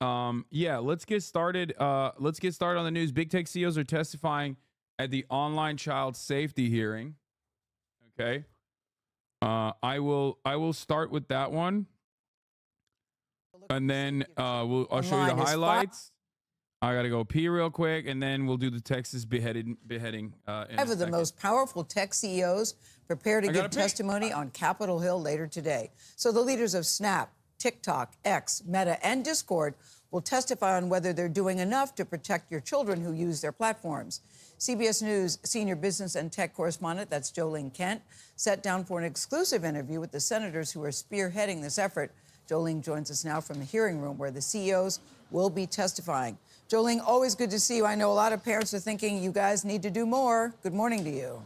Yeah, let's get started. Let's get started on the news. Big tech CEOs are testifying at the online child safety hearing. Okay. I will start with that one, and then I'll show you the highlights. I gotta go pee real quick, and then we'll do the Texas beheading. Five of the most powerful tech CEOs prepare to give testimony on Capitol Hill later today. So the leaders of Snap, TikTok, X, Meta, and Discord will testify on whether they're doing enough to protect your children who use their platforms. CBS News senior business and tech correspondent, that's Jolene Kent, sat down for an exclusive interview with the senators who are spearheading this effort. Jolene joins us now from the hearing room where the CEOs will be testifying. Jolene, always good to see you. I know a lot of parents are thinking you guys need to do more. Good morning to you.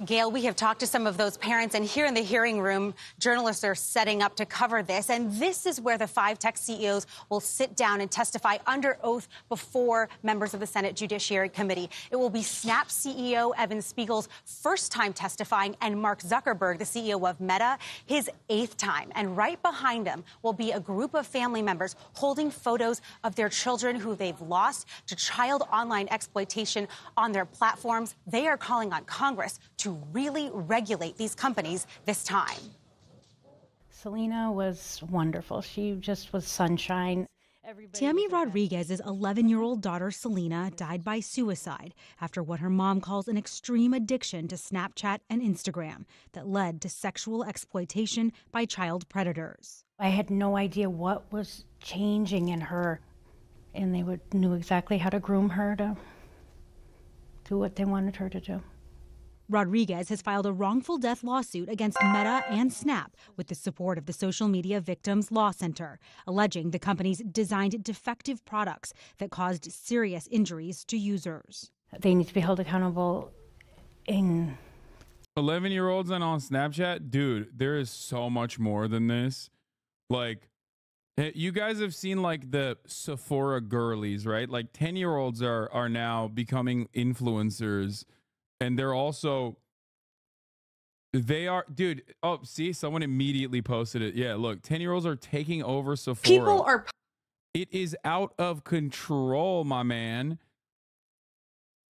Gail, we have talked to some of those parents, and here in the hearing room, journalists are setting up to cover this. And this is where the 5 tech CEOs will sit down and testify under oath before members of the Senate Judiciary Committee. It will be Snap CEO Evan Spiegel's first time testifying, and Mark Zuckerberg, the CEO of Meta, his 8th time. And right behind him will be a group of family members holding photos of their children who they've lost to child online exploitation on their platforms. They are calling on Congress to really regulate these companies this time. Selena was wonderful. She just was sunshine. Tammy Rodriguez's 11-year-old daughter Selena died by suicide after what her mom calls an extreme addiction to Snapchat and Instagram that led to sexual exploitation by child predators. I had no idea what was changing in her, and they knew exactly how to groom her to do what they wanted her to do. Rodriguez has filed a wrongful death lawsuit against Meta and Snap with the support of the Social Media Victims Law Center, alleging the companies designed defective products that caused serious injuries to users. They need to be held accountable. 11-year-olds and on Snapchat, dude, there is so much more than this. Like, you guys have seen like the Sephora girlies, right? Like 10-year-olds are now becoming influencers. And they're also, dude, oh, see, someone immediately posted it. Yeah, look, 10-year-olds are taking over Sephora. It is out of control, my man.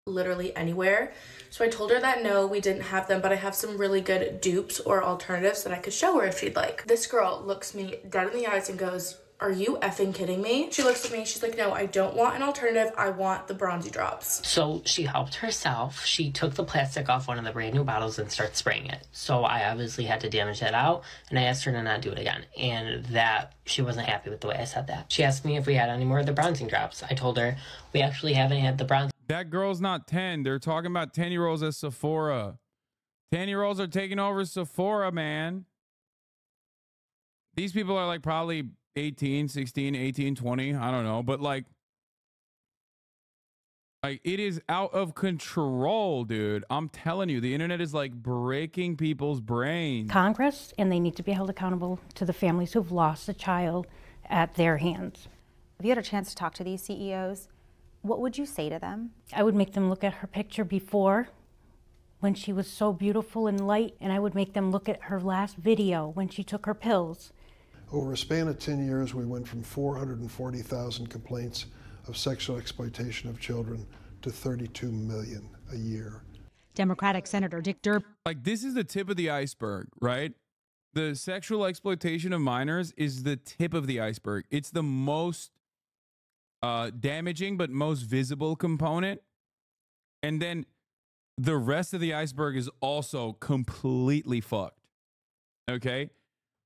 Literally anywhere. So I told her that no, we didn't have them, but I have some really good dupes or alternatives that I could show her if she'd like. This girl looks me dead in the eyes and goes, "Are you effing kidding me?" She looks at me, she's like, "No, I don't want an alternative. I want the bronzy drops." So she helped herself. She took the plastic off one of the brand new bottles and started spraying it. So I obviously had to damage that out, and I asked her to not do it again. And that she wasn't happy with the way I said that. She asked me if we had any more of the bronzing drops. I told her we actually haven't had the bronzing. That girl's not 10. They're talking about 10-year-olds at Sephora. 10-year-olds are taking over Sephora, man. These people are like probably 18, 16, 18, 20. I don't know. But like it is out of control, dude. I'm telling you, the internet is like breaking people's brains. Congress, and they need to be held accountable to the families who've lost a child at their hands. If you had a chance to talk to these CEOs, what would you say to them? I would make them look at her picture before, when she was so beautiful and light, and I would make them look at her last video when she took her pills. Over a span of 10 years, we went from 440,000 complaints of sexual exploitation of children to 32 million a year. Democratic Senator Dick Durbin. Like, this is the tip of the iceberg, right? The sexual exploitation of minors is the tip of the iceberg. It's the most damaging but most visible component. And then the rest of the iceberg is also completely fucked. Okay?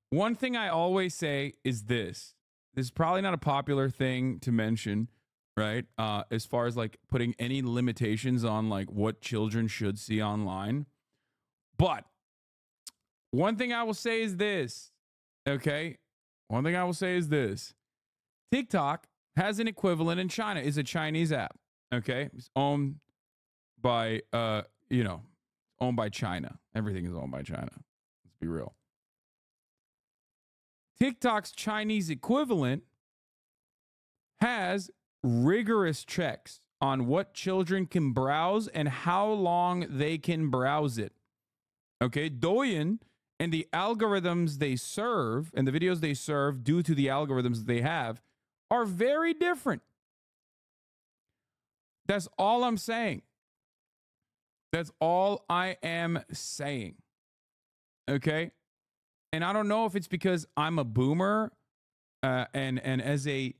One thing I always say is this. This is probably not a popular thing to mention, right? As far as like putting any limitations on like what children should see online. But one thing I will say is this, okay? One thing I will say is this. TikTok has an equivalent in China. It's a Chinese app, okay? It's owned by, owned by China. Everything is owned by China. Let's be real. TikTok's Chinese equivalent has rigorous checks on what children can browse and how long they can browse it. Okay, Douyin and the algorithms they serve and the videos they serve due to the algorithms they have are very different. That's all I'm saying. That's all I am saying. Okay? And I don't know if it's because I'm a boomer and as a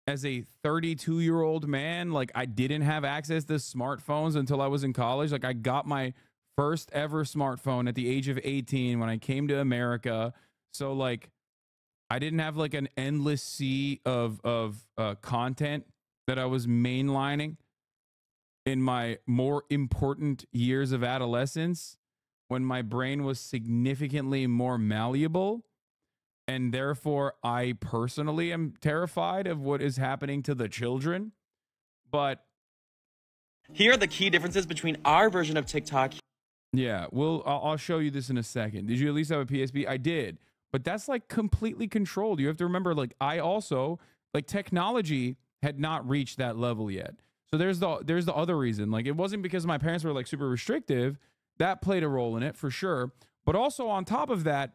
32-year-old man, like I didn't have access to smartphones until I was in college. Like I got my first ever smartphone at the age of 18 when I came to America. So like I didn't have like an endless sea of content that I was mainlining in my more important years of adolescence, when my brain was significantly more malleable. And therefore, I personally am terrified of what is happening to the children. But here are the key differences between our version of TikTok. Yeah, I'll show you this in a second. Did you at least have a PSP? I did. But that's like completely controlled. You have to remember, like, I also, like, technology had not reached that level yet. So there's the other reason. Like, it wasn't because my parents were like super restrictive. That played a role in it for sure. But also on top of that,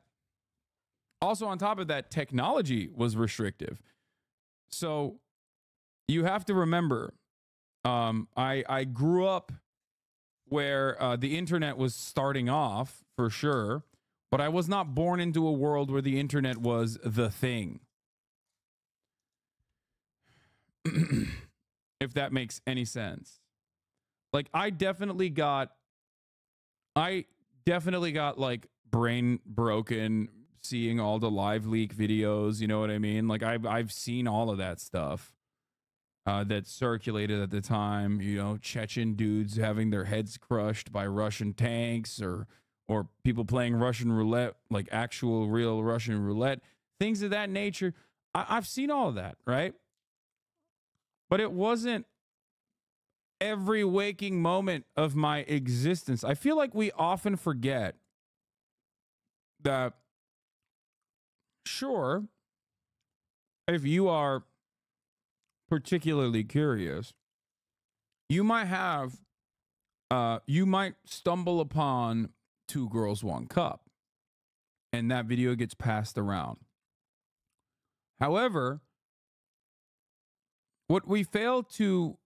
technology was restrictive. So you have to remember, I grew up where the internet was starting off for sure, but I was not born into a world where the internet was the thing. If that makes any sense. Like I definitely got like brain broken seeing all the live leak videos, you know what I mean? Like I've seen all of that stuff that circulated at the time, you know, Chechen dudes having their heads crushed by Russian tanks or people playing Russian roulette, like actual real Russian roulette, things of that nature. I've seen all of that, right? But it wasn't every waking moment of my existence. I feel like we often forget that, sure, if you are particularly curious, you might stumble upon Two Girls, One Cup, and that video gets passed around. However, what we fail to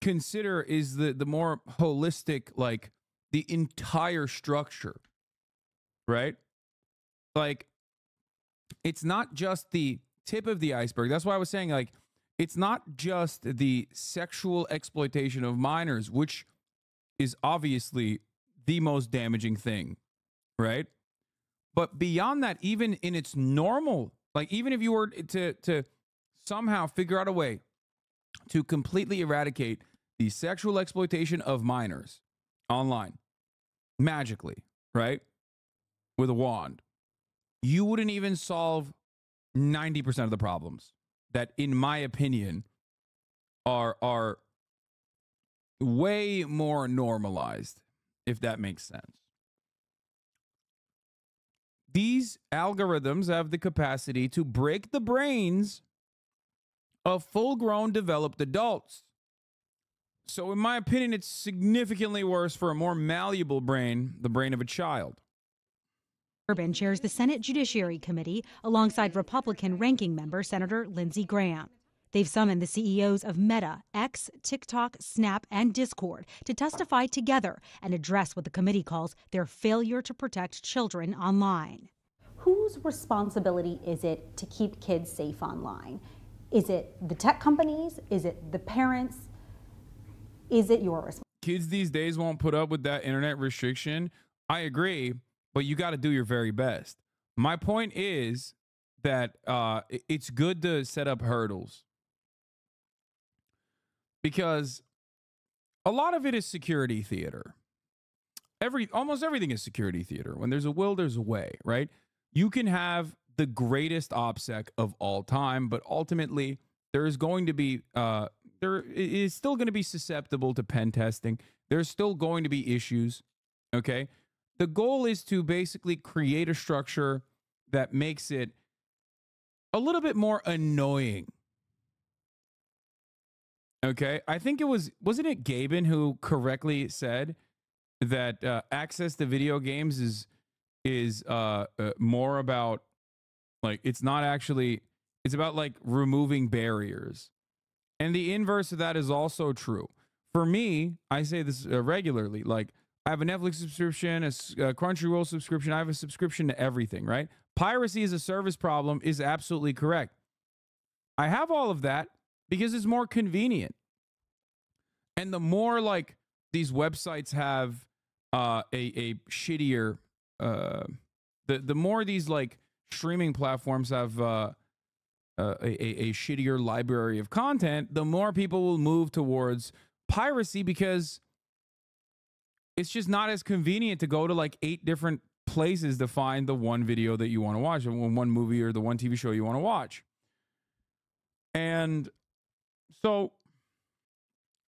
consider is the more holistic, like the entire structure, right? Like, it's not just the tip of the iceberg. That's why I was saying, like, it's not just the sexual exploitation of minors, which is obviously the most damaging thing, right? But beyond that, even in its normal, like even if you were to somehow figure out a way to completely eradicate the sexual exploitation of minors online magically, right? With a wand, you wouldn't even solve 90% of the problems that, in my opinion, are way more normalized, if that makes sense. These algorithms have the capacity to break the brains of full-grown developed adults. So in my opinion, it's significantly worse for a more malleable brain, the brain of a child. Urban chairs the Senate Judiciary Committee alongside Republican ranking member Senator Lindsey Graham. They've summoned the CEOs of Meta, X, TikTok, Snap, and Discord to testify together and address what the committee calls their failure to protect children online. Whose responsibility is it to keep kids safe online? Is it the tech companies? Is it the parents? Is it your responsibility? Kids these days won't put up with that internet restriction. I agree, but you got to do your very best. My point is that it's good to set up hurdles, because a lot of it is security theater. Almost everything is security theater. When there's a will, there's a way, right? You can have the greatest OPSEC of all time, but ultimately there is going to be there is still going to be susceptible to pen testing. There's still going to be issues. Okay, the goal is to basically create a structure that makes it a little bit more annoying. Okay, I think wasn't it Gaben who correctly said that access to video games is more about, like, it's not actually It's about like removing barriers. And the inverse of that is also true. For me, I say this regularly, like I have a Netflix subscription, a Crunchyroll subscription. I have a subscription to everything, right? Piracy as a service problem is absolutely correct. I have all of that because it's more convenient. And the more like these websites have a shittier, the more these like streaming platforms have a shittier library of content, the more people will move towards piracy because it's just not as convenient to go to like 8 different places to find the one video that you want to watch, or one movie or the one TV show you want to watch. And so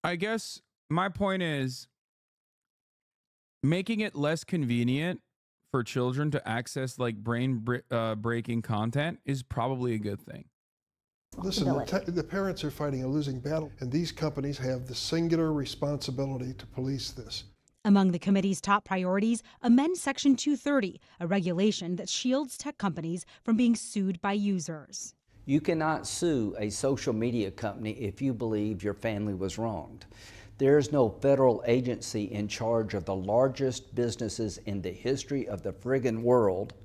I guess my point is making it less convenient for children to access like brain breaking content is probably a good thing. Listen, the parents are fighting a losing battle, and these companies have the singular responsibility to police this. Among the committee's top priorities, amend Section 230, a regulation that shields tech companies from being sued by users. You cannot sue a social media company if you believe your family was wronged. There is no federal agency in charge of the largest businesses in the history of the friggin' world,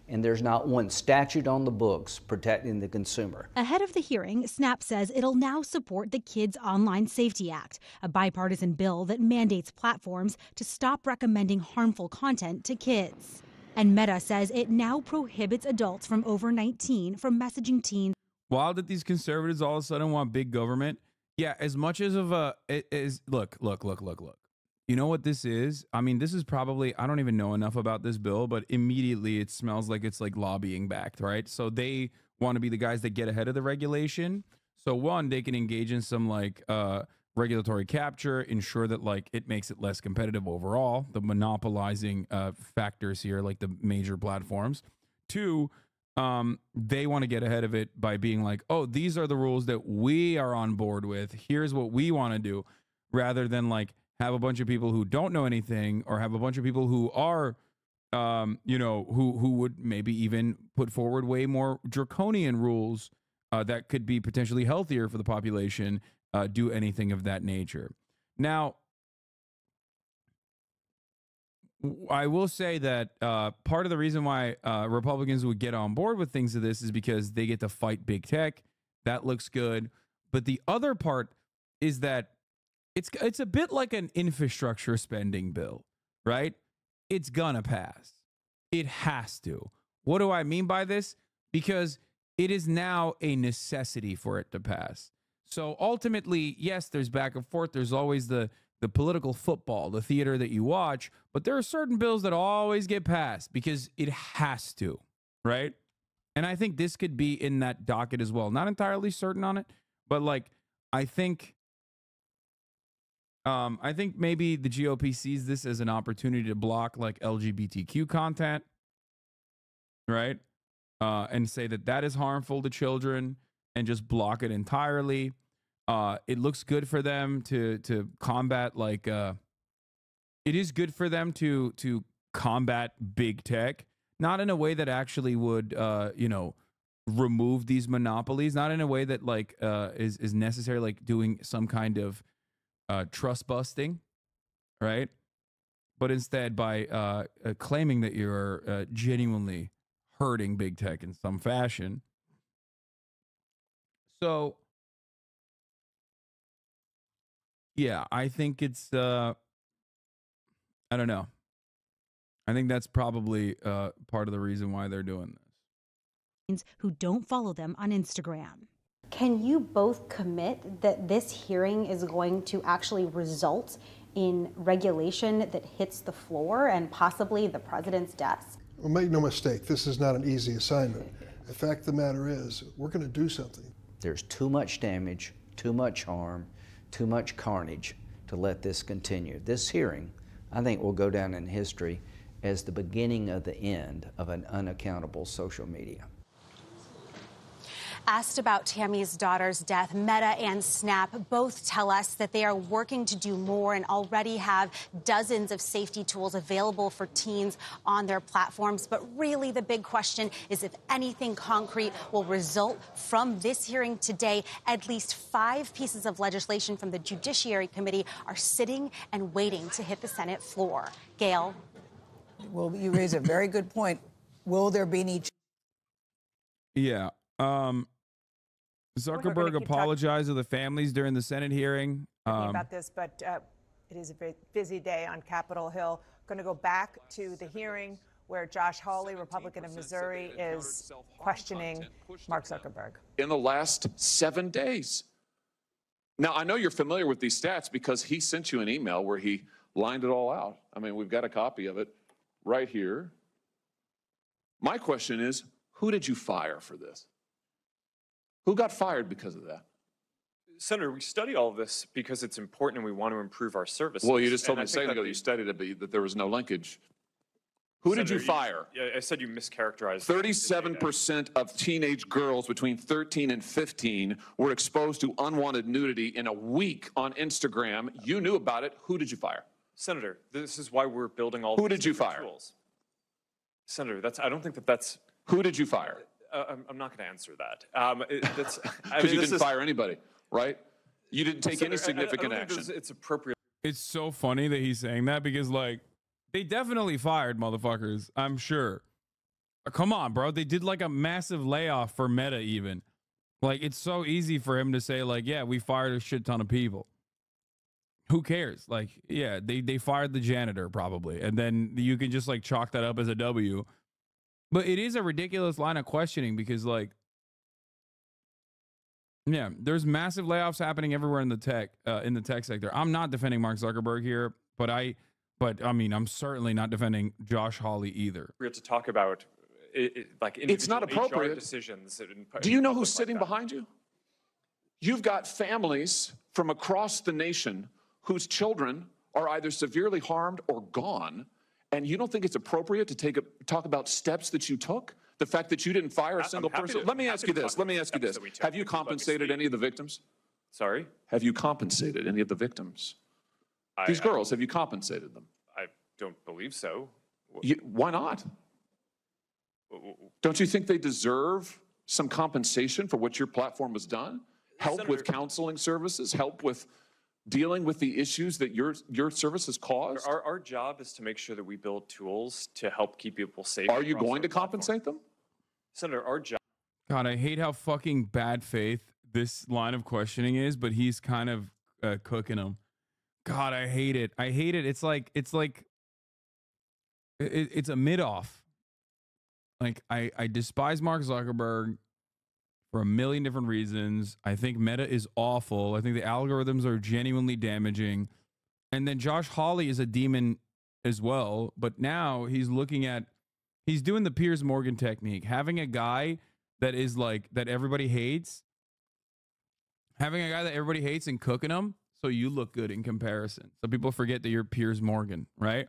and there's not one statute on the books protecting the consumer. Ahead of the hearing, Snap says it'll now support the Kids Online Safety Act, a bipartisan bill that mandates platforms to stop recommending harmful content to kids. And Meta says it now prohibits adults from over 19 from messaging teens. Wild that these conservatives all of a sudden want big government. Yeah, as much as of a look. You know what this is? I mean, this is probably, I don't even know enough about this bill, but immediately it smells like it's like lobbying backed, right? So they want to be the guys that get ahead of the regulation. So one, they can engage in some like regulatory capture, ensure that like it makes it less competitive overall, the monopolizing factors here, like the major platforms. Two, they want to get ahead of it by being like, oh, these are the rules that we are on board with. Here's what we want to do, rather than like have a bunch of people who don't know anything, or have a bunch of people who are, who would maybe even put forward way more draconian rules that could be potentially healthier for the population, do anything of that nature. Now, I will say that part of the reason why Republicans would get on board with things of this is because they get to fight big tech. That looks good. But the other part is that it's a bit like an infrastructure spending bill, right? It's gonna pass. It has to. What do I mean by this? Because it is now a necessity for it to pass. So ultimately, yes, there's back and forth. There's always the political football, the theater that you watch, but there are certain bills that always get passed because it has to, right? And I think this could be in that docket as well. Not entirely certain on it, but like I think maybe the GOP sees this as an opportunity to block like LGBTQ content, right? And say that that is harmful to children and just block it entirely. It looks good for them to combat like it is good for them to combat big tech, not in a way that actually would remove these monopolies, not in a way that like is necessary, like doing some kind of trust busting, right? But instead by claiming that you're genuinely hurting big tech in some fashion. So yeah, I think it's I don't know. I think that's probably part of the reason why they're doing this. Who don't follow them on Instagram. Can you both commit that this hearing is going to actually result in regulation that hits the floor and possibly the president's desk? Well, make no mistake, this is not an easy assignment. The fact of the matter is, we're going to do something. There's too much damage, too much harm, too much carnage to let this continue. This hearing, I think, will go down in history as the beginning of the end of an unaccountable social media. Asked about Tammy's daughter's death, Meta and Snap both tell us that they are working to do more and already have dozens of safety tools available for teens on their platforms. But really, the big question is if anything concrete will result from this hearing today. At least 5 pieces of legislation from the Judiciary Committee are sitting and waiting to hit the Senate floor. Gail? Well, you raise a very good point. Will there be any... Yeah. Zuckerberg apologized to the families during the Senate hearing. About this, but it is a very busy day on Capitol Hill. Going to go back to the hearing where Josh Hawley, Republican of Missouri, is questioning Mark Zuckerberg. In the last 7 days. Now, I know you're familiar with these stats because he sent you an email where he lined it all out. I mean, we've got a copy of it right here. My question is, who did you fire for this? Who got fired because of that? Senator, we study all of this because it's important and we want to improve our services. Well, you just told me a second ago you studied it, that there was no linkage. Who did you fire? I said you mischaracterized. 37% of teenage girls between 13 and 15 were exposed to unwanted nudity in a week on Instagram. You knew about it. Who did you fire? Senator, this is why we're building all. Who did you fire? Tools. Senator, I don't think that's. Who did you fire? I'm not going to answer that. Because you didn't fire anybody, right? You didn't take any significant action. It's appropriate. It's so funny that he's saying that because, like, they definitely fired motherfuckers, I'm sure. Come on, bro. They did, like, a massive layoff for Meta even. Like, it's so easy for him to say, like, yeah, we fired a shit ton of people. Who cares? Like, yeah, they fired the janitor probably. And then you can just, like, chalk that up as a W. But it is a ridiculous line of questioning because, like, yeah, there's massive layoffs happening everywhere in the tech sector. I'm not defending Mark Zuckerberg here, but I mean, I'm certainly not defending Josh Hawley either. We have to talk about like it's not appropriate HR decisions. Do you know who's sitting behind you? You've got families from across the nation whose children are either severely harmed or gone. And you don't think it's appropriate to talk about steps that you took? The fact that you didn't fire a single person? Let me ask you this. Have you compensated any of the victims? Sorry? Have you compensated any of the victims? These girls, have you compensated them? I don't believe so. Why not? Don't you think they deserve some compensation for what your platform has done? Help Senator, with counseling services? Help with dealing with the issues that your service has caused? Our job is to make sure that we build tools to help keep people safe. Are you going to compensate them? Senator, our job. God, I hate how fucking bad faith this line of questioning is, but he's kind of cooking them. God, I hate it. I hate it. It's a mid-off. Like, I despise Mark Zuckerberg for a million different reasons. I think Meta is awful. I think the algorithms are genuinely damaging. And then Josh Hawley is a demon as well. But now he's doing the Piers Morgan technique. Having a guy that is like, that everybody hates. Having a guy that everybody hates and cooking him so you look good in comparison. So people forget that you're Piers Morgan, right?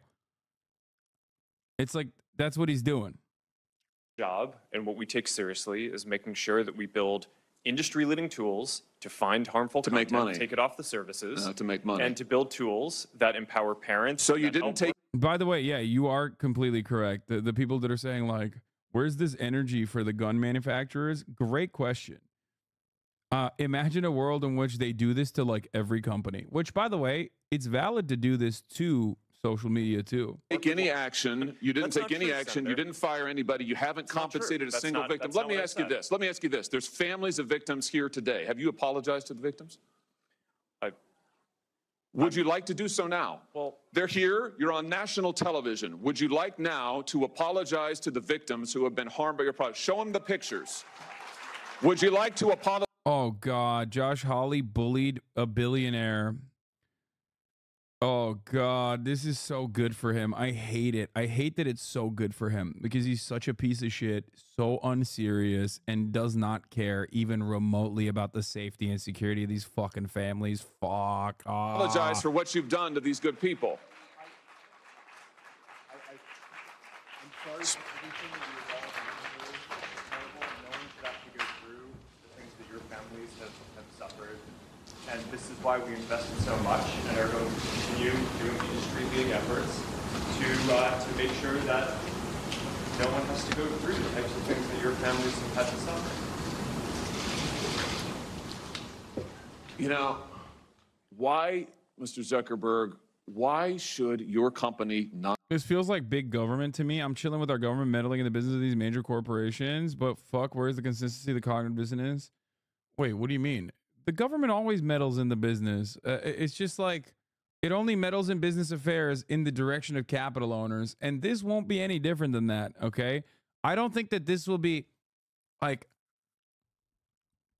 It's like, that's what he's doing. Job and what we take seriously is making sure that we build industry-leading tools to find harmful content, make money, take it off the services, to make money, and to build tools that empower parents. So you didn't take. By the way, yeah, you are completely correct. The people that are saying like, where's this energy for the gun manufacturers? Great question. Imagine a world in which they do this to like every company. Which, by the way, it's valid to do this to social media too. Take any action. You didn't take any action. Senator. You didn't fire anybody. You haven't compensated a single victim. Let me ask you this. Let me ask you this. There's families of victims here today. Have you apologized to the victims? Would you like to do so now? Well, they're here. You're on national television. Would you like now to apologize to the victims who have been harmed by your product? Show them the pictures. Would you like to apologize? Oh, God. Josh Hawley bullied a billionaire. Oh, God, this is so good for him. I hate it. I hate that it's so good for him because he's such a piece of shit, so unserious, and does not care even remotely about the safety and security of these fucking families. Fuck. Apologize for what you've done to these good people. I'm sorry for everything that you involved in. It's terrible knowing that to go through. have suffered. And this is why we invested so much and are going to continue doing industry-leading efforts to make sure that no one has to go through the types of things that your families have had to suffer. You know, why, Mr. Zuckerberg, why should your company not? This feels like big government to me. I'm chilling with our government meddling in the business of these major corporations, but fuck, where's the consistency of the cognitive dissonance? Wait, what do you mean? The government always meddles in the business. It's just like it only meddles in business affairs in the direction of capital owners, and this won't be any different than that, okay? I don't think that this will be like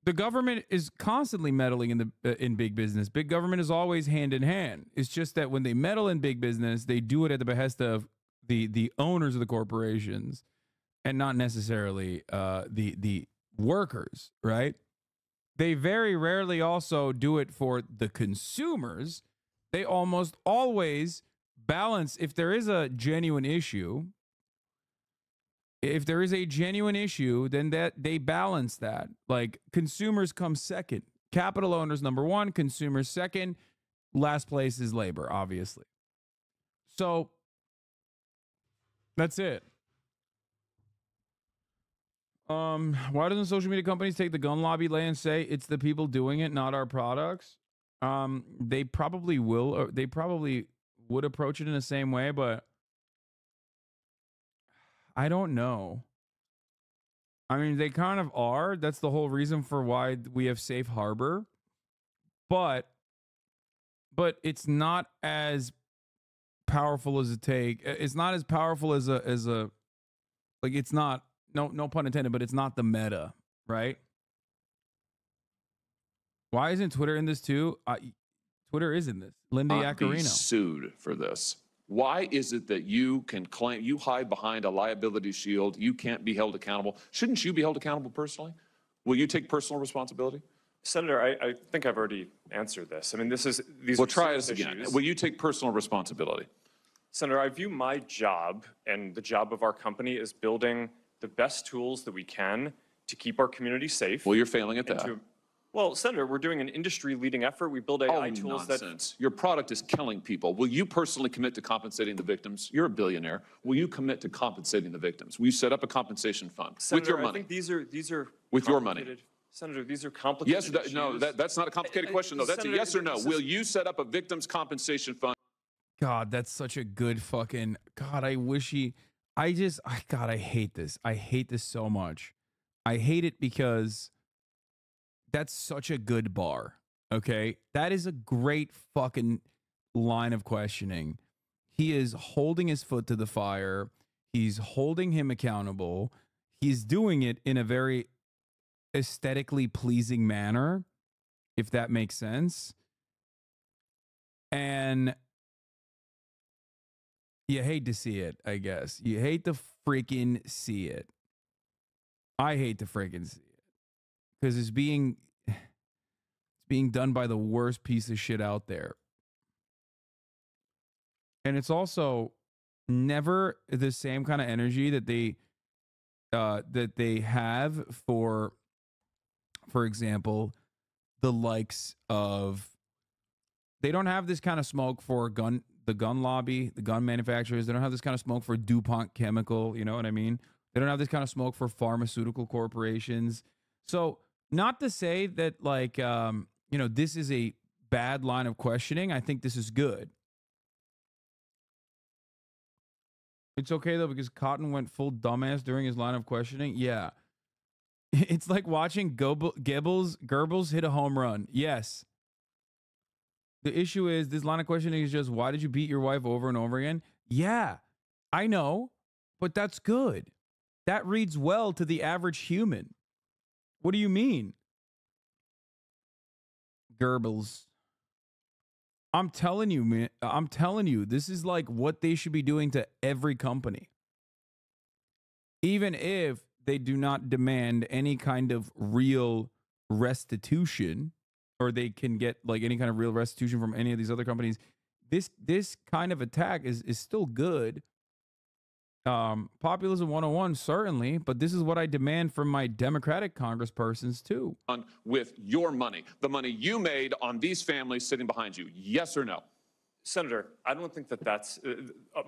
the government is constantly meddling in big business. Big government is always hand in hand. It's just that when they meddle in big business, they do it at the behest of the owners of the corporations and not necessarily the workers, right? They very rarely also do it for the consumers. They almost always balance if there is a genuine issue. If there is a genuine issue, then that they balance that. Like consumers come second, capital owners number one, consumers second, last place is labor, obviously. So that's it. Why doesn't social media companies take the gun lobby lay and say it's the people doing it, not our products? They probably will, or they probably would approach it in the same way, but I don't know. I mean, they kind of are. That's the whole reason for why we have safe harbor. But it's not as powerful as it's not as powerful as a like it's not no pun intended, but it's not the meta, right? Why isn't Twitter in this too? Twitter is in this. Linda Yaccarino Be sued for this. Why is it that you can claim, you hide behind a liability shield, you can't be held accountable? Shouldn't you be held accountable personally? Will you take personal responsibility? Senator, I think I've already answered this. I mean, these Well, are try serious this again. issues. Will you take personal responsibility? Senator, I view my job and the job of our company as building the best tools that we can to keep our community safe. Well, you're failing at that. Well, Senator, we're doing an industry-leading effort. We build AI tools nonsense. Your product is killing people. Will you personally commit to compensating the victims? You're a billionaire. Will you commit to compensating the victims? Will you set up a compensation fund Senator, with your money? I think these are with your money. Senator, these are complicated Yes, no, that's not a complicated question, though. That's Senator, a yes or no. Will you set up a victims compensation fund? God, that's such a good fucking God. I wish God, I hate this. I hate this so much. I hate it because that's such a good bar. Okay. That is a great fucking line of questioning. He is holding his foot to the fire. He's holding him accountable. He's doing it in a very aesthetically pleasing manner, if that makes sense. And you hate to see it, I guess. You hate to freaking see it. I hate to freaking see it. Because it's being done by the worst piece of shit out there. And it's also never the same kind of energy that they have for example, the likes of, they don't have this kind of smoke for the gun lobby, the gun manufacturers. They don't have this kind of smoke for DuPont Chemical. You know what I mean? They don't have this kind of smoke for pharmaceutical corporations. So not to say that like, this is a bad line of questioning. I think this is good. It's okay though, because Cotton went full dumbass during his line of questioning. Yeah. It's like watching Goebbels hit a home run. Yes. The issue is this line of questioning is just, why did you beat your wife over and over again? Yeah, I know, but that's good. That reads well to the average human. What do you mean? Goebbels. I'm telling you, man. I'm telling you, this is like what they should be doing to every company. Even if they do not demand any kind of real restitution, or they can get like any kind of real restitution from any of these other companies, this kind of attack is still good. Populism 101, certainly, but this is what I demand from my Democratic congresspersons too. With your money, the money you made on these families sitting behind you, yes or no? Senator, I don't think that that's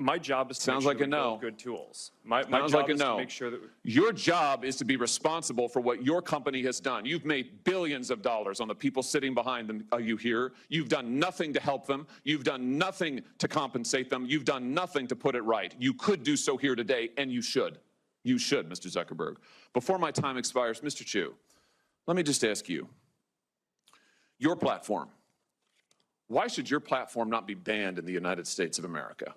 my job is to Sounds make like sure a that we no. build good tools. My Sounds job like a is no. to make sure that Your job is to be responsible for what your company has done. You've made billions of dollars on the people sitting behind them. Are you here? You've done nothing to help them. You've done nothing to compensate them. You've done nothing to put it right. You could do so here today, and you should. You should, Mr. Zuckerberg. Before my time expires, Mr. Chu, let me just ask you, your platform, why should your platform not be banned in the United States of America?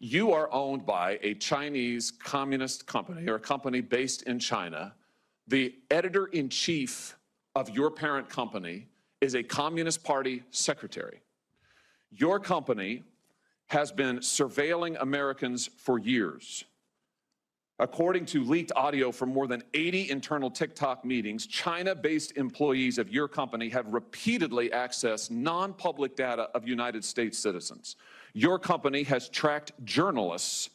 You are owned by a Chinese communist company or a company based in China. The editor-in-chief of your parent company is a Communist Party secretary. Your company has been surveilling Americans for years. According to leaked audio from more than 80 internal TikTok meetings, China-based employees of your company have repeatedly accessed non-public data of United States citizens. Your company has tracked journalists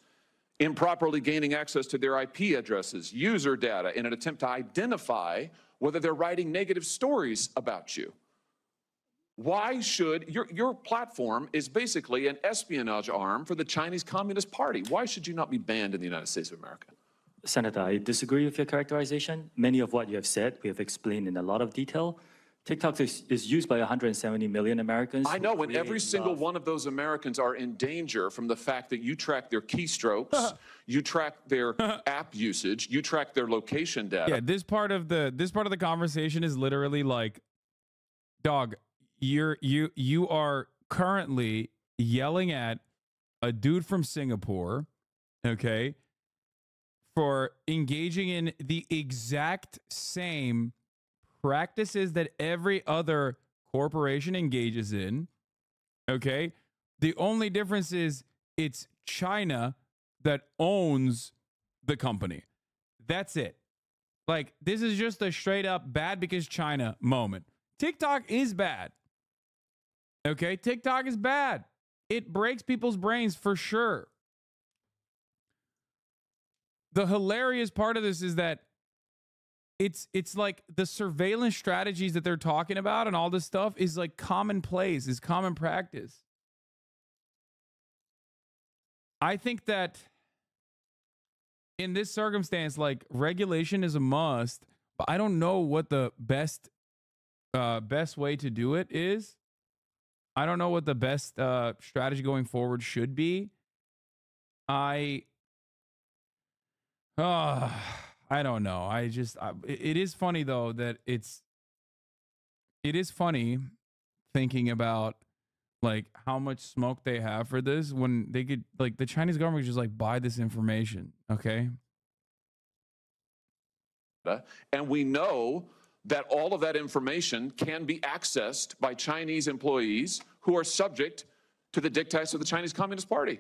improperly gaining access to their IP addresses, user data, in an attempt to identify whether they're writing negative stories about you. Why should your platform is basically an espionage arm for the Chinese Communist Party? Why should you not be banned in the United States of America? Senator, I disagree with your characterization. Many of what you have said, we have explained in a lot of detail. TikTok is used by 170 million Americans. I know, and every single one of those Americans are in danger from the fact that you track their keystrokes, you track their app usage, you track their location data. Yeah, this part of the conversation is literally like, dog, you are currently yelling at a dude from Singapore, okay, for engaging in the exact same practices that every other corporation engages in, okay? The only difference is it's China that owns the company. That's it. Like, this is just a straight up bad because China moment. TikTok is bad. Okay? TikTok is bad. It breaks people's brains for sure. The hilarious part of this is that it's like the surveillance strategies that they're talking about and all this stuff is like commonplace, is common practice. I think that in this circumstance, like, regulation is a must, but I don't know what the best way to do it is. I don't know what the best strategy going forward should be. I don't know. It is funny though that it is funny thinking about like how much smoke they have for this when they could, like, the Chinese government could just like buy this information. Okay. And we know that all of that information can be accessed by Chinese employees who are subject to the dictates of the Chinese Communist Party.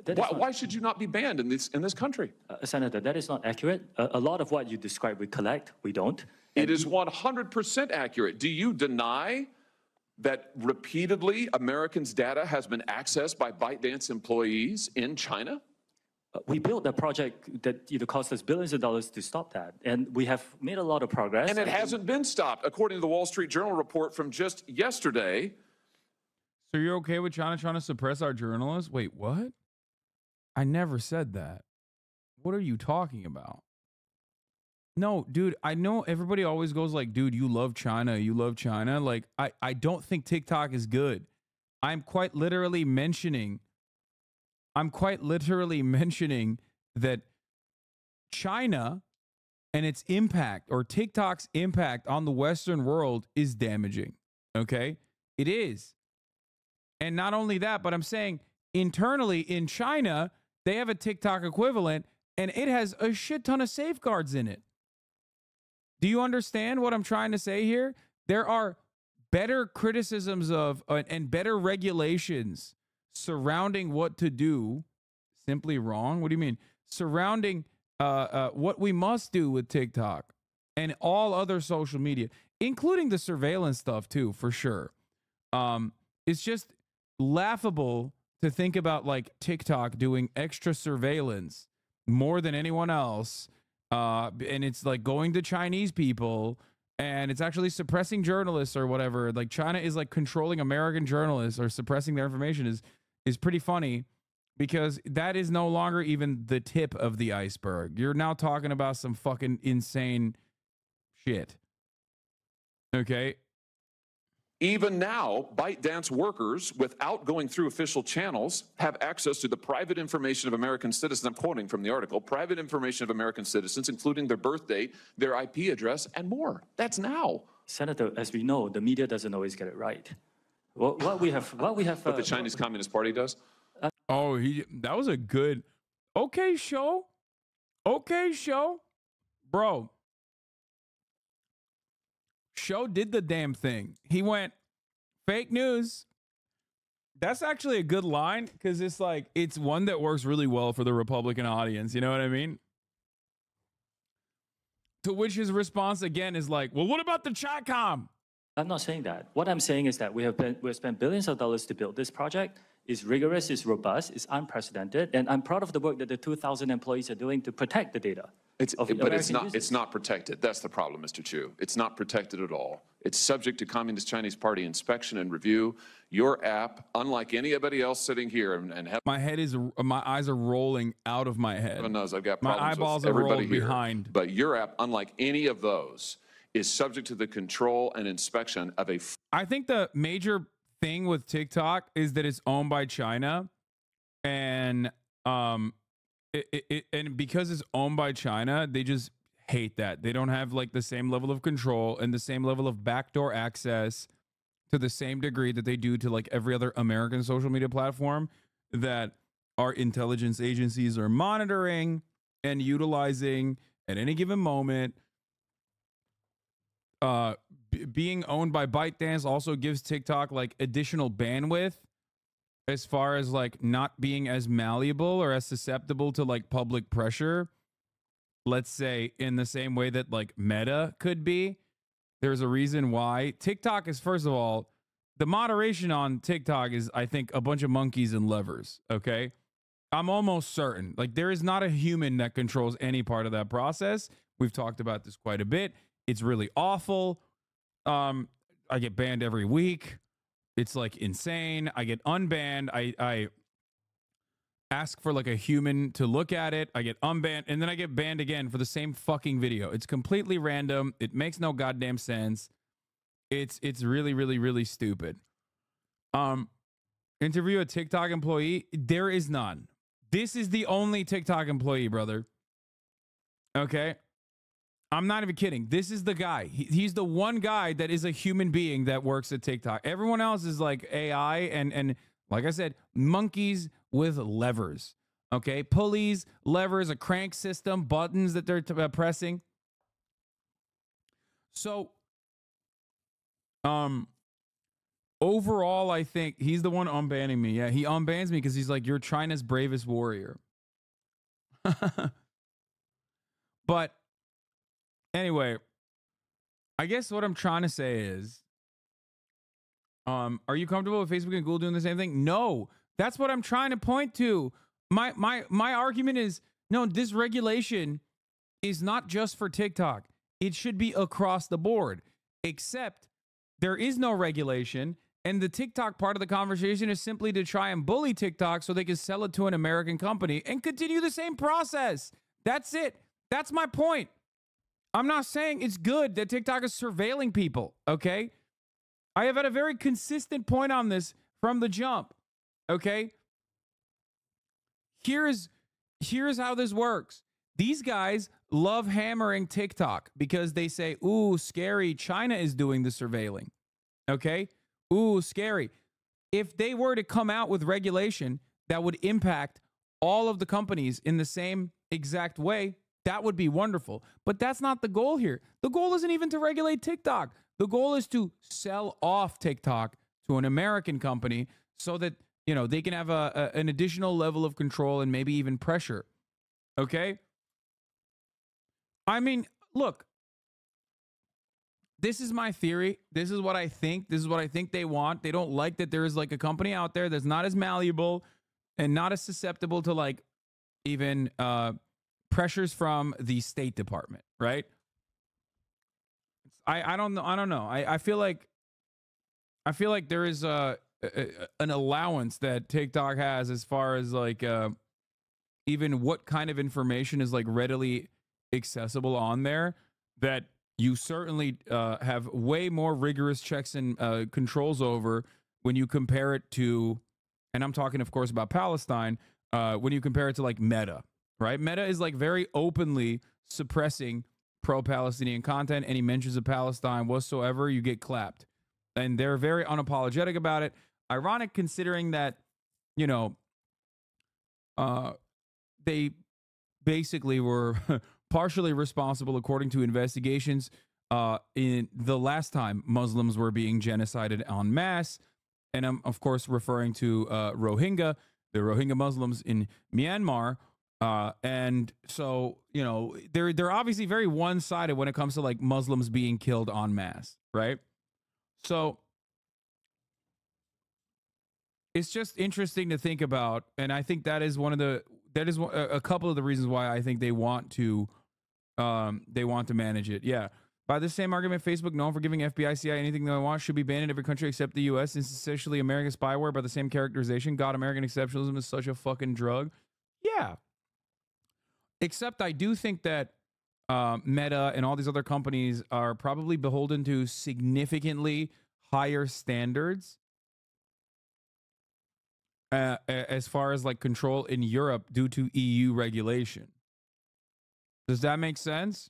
Why should you not be banned in this country? Senator, that is not accurate. A lot of what you describe we collect, we don't. It is 100% accurate. Do you deny that repeatedly Americans' data has been accessed by ByteDance employees in China? We built a project that cost us billions of dollars to stop that, and we have made a lot of progress. And it hasn't been stopped, according to the Wall Street Journal report from just yesterday. So you're okay with China trying to suppress our journalists? Wait, what? I never said that. What are you talking about? No, dude, I know everybody always goes like, dude, you love China. You love China. Like, I don't think TikTok is good. I'm quite literally mentioning that China and its impact, or TikTok's impact on the Western world, is damaging. Okay? It is. And not only that, but I'm saying internally in China, they have a TikTok equivalent and it has a shit ton of safeguards in it. Do you understand what I'm trying to say here? There are better criticisms of and better regulations surrounding what to do. Simply wrong? What do you mean? Surrounding what we must do with TikTok and all other social media, including the surveillance stuff too, for sure. It's just laughable to think about like TikTok doing extra surveillance more than anyone else. And it's like going to Chinese people, and it's actually suppressing journalists or whatever. Like China is like controlling American journalists or suppressing their information is pretty funny, because that is no longer even the tip of the iceberg. You're now talking about some fucking insane shit. Okay. Even now, ByteDance workers, without going through official channels, have access to the private information of American citizens. I'm quoting from the article, private information of American citizens, including their birth date, their IP address, and more. That's now. Senator, as we know, the media doesn't always get it right. What we have. What the Chinese Communist Party does? Oh, that was a good. Okay, show. Bro. Show did the damn thing. He went fake news. That's actually a good line, because it's like, it's one that works really well for the Republican audience. You know what I mean? To which his response again is like, well, what about the Chatcom? I'm not saying that. What I'm saying is that we've spent billions of dollars to build this project. It's rigorous, it's robust, it's unprecedented, and I'm proud of the work that the 2,000 employees are doing to protect the data. It's not protected. That's the problem, Mr. Chu. It's not protected at all. It's subject to Communist Chinese Party inspection and review. Your app, unlike anybody else sitting here, my eyes are rolling out of my head. Heaven knows I've got my problems eyeballs with everybody are rolled here. behind. But your app, unlike any of those, is subject to the control and inspection of a. I think the major thing with TikTok is that it's owned by China, and and because it's owned by China, they just hate that. They don't have like the same level of control and the same level of backdoor access to the same degree that they do to like every other American social media platform that our intelligence agencies are monitoring and utilizing at any given moment. Being owned by ByteDance also gives TikTok like additional bandwidth as far as like not being as malleable or as susceptible to like public pressure. Let's say in the same way that like Meta could be. There's a reason why TikTok is, first of all, the moderation on TikTok is, I think, a bunch of monkeys and levers. Okay. I'm almost certain like there is not a human that controls any part of that process. We've talked about this quite a bit. It's really awful. I get banned every week. It's like insane. I get unbanned. I ask for like a human to look at it. I get unbanned, and then I get banned again for the same fucking video. It's completely random. It makes no goddamn sense. It's really, really, really stupid. Interview a TikTok employee. There is none. This is the only TikTok employee, brother. Okay. I'm not even kidding. This is the guy. He's the one guy that is a human being that works at TikTok. Everyone else is like AI and like I said, monkeys with levers. Okay, pulleys, levers, a crank system, buttons that they're pressing. So, overall, I think he's the one unbanning me. Yeah, he unbans me because he's like, you're China's bravest warrior. But anyway, I guess what I'm trying to say is, are you comfortable with Facebook and Google doing the same thing? No, that's what I'm trying to point to. My argument is, no, this regulation is not just for TikTok. It should be across the board, except there is no regulation. And the TikTok part of the conversation is simply to try and bully TikTok so they can sell it to an American company and continue the same process. That's it. That's my point. I'm not saying it's good that TikTok is surveilling people, okay? I have had a very consistent point on this from the jump, okay? Here's how this works. These guys love hammering TikTok because they say, ooh, scary, China is doing the surveilling, okay? Ooh, scary. If they were to come out with regulation that would impact all of the companies in the same exact way, that would be wonderful. But that's not the goal here. The goal isn't even to regulate TikTok. The goal is to sell off TikTok to an American company so that, you know, they can have an additional level of control and maybe even pressure. Okay? I mean, look, this is my theory. This is what I think. This is what I think they want. They don't like that there is like a company out there that's not as malleable and not as susceptible to like even pressures from the State Department, right? I don't know. I feel like there is an allowance that TikTok has as far as like even what kind of information is like readily accessible on there, that you certainly have way more rigorous checks and controls over when you compare it to, and I'm talking of course about Palestine, when you compare it to like Meta, right? Meta is like very openly suppressing pro-Palestinian content. Any mentions of Palestine whatsoever, you get clapped. And they're very unapologetic about it. Ironic considering that, you know, they basically were partially responsible, according to investigations, in the last time Muslims were being genocided en masse. And I'm, of course, referring to the Rohingya Muslims in Myanmar. And so, you know, they're obviously very one-sided when it comes to like Muslims being killed en masse, right? So it's just interesting to think about, and I think that is a couple of the reasons why I think they want to manage it. Yeah. By the same argument, Facebook, known for giving FBI, CIA anything they want, should be banned in every country except the U.S. Since it's essentially American spyware by the same characterization. God, American exceptionalism is such a fucking drug. Yeah. Except I do think that Meta and all these other companies are probably beholden to significantly higher standards as far as like control in Europe due to EU regulation. Does that make sense?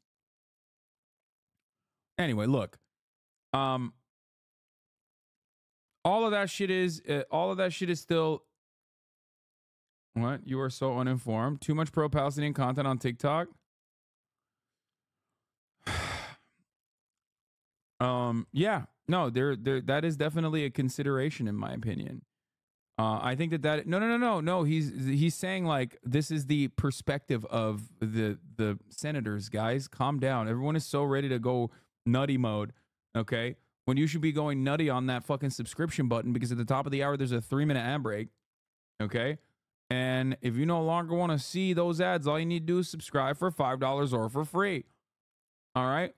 Anyway, look, all of that shit is still. What? You are so uninformed. Too much pro-Palestinian content on TikTok. Yeah, no, there that is definitely a consideration in my opinion. I think that no. He's saying like this is the perspective of the senators, guys. Calm down. Everyone is so ready to go nutty mode, okay? When you should be going nutty on that fucking subscription button because at the top of the hour there's a 3-minute ad break, okay? And if you no longer want to see those ads, all you need to do is subscribe for $5 or for free. All right?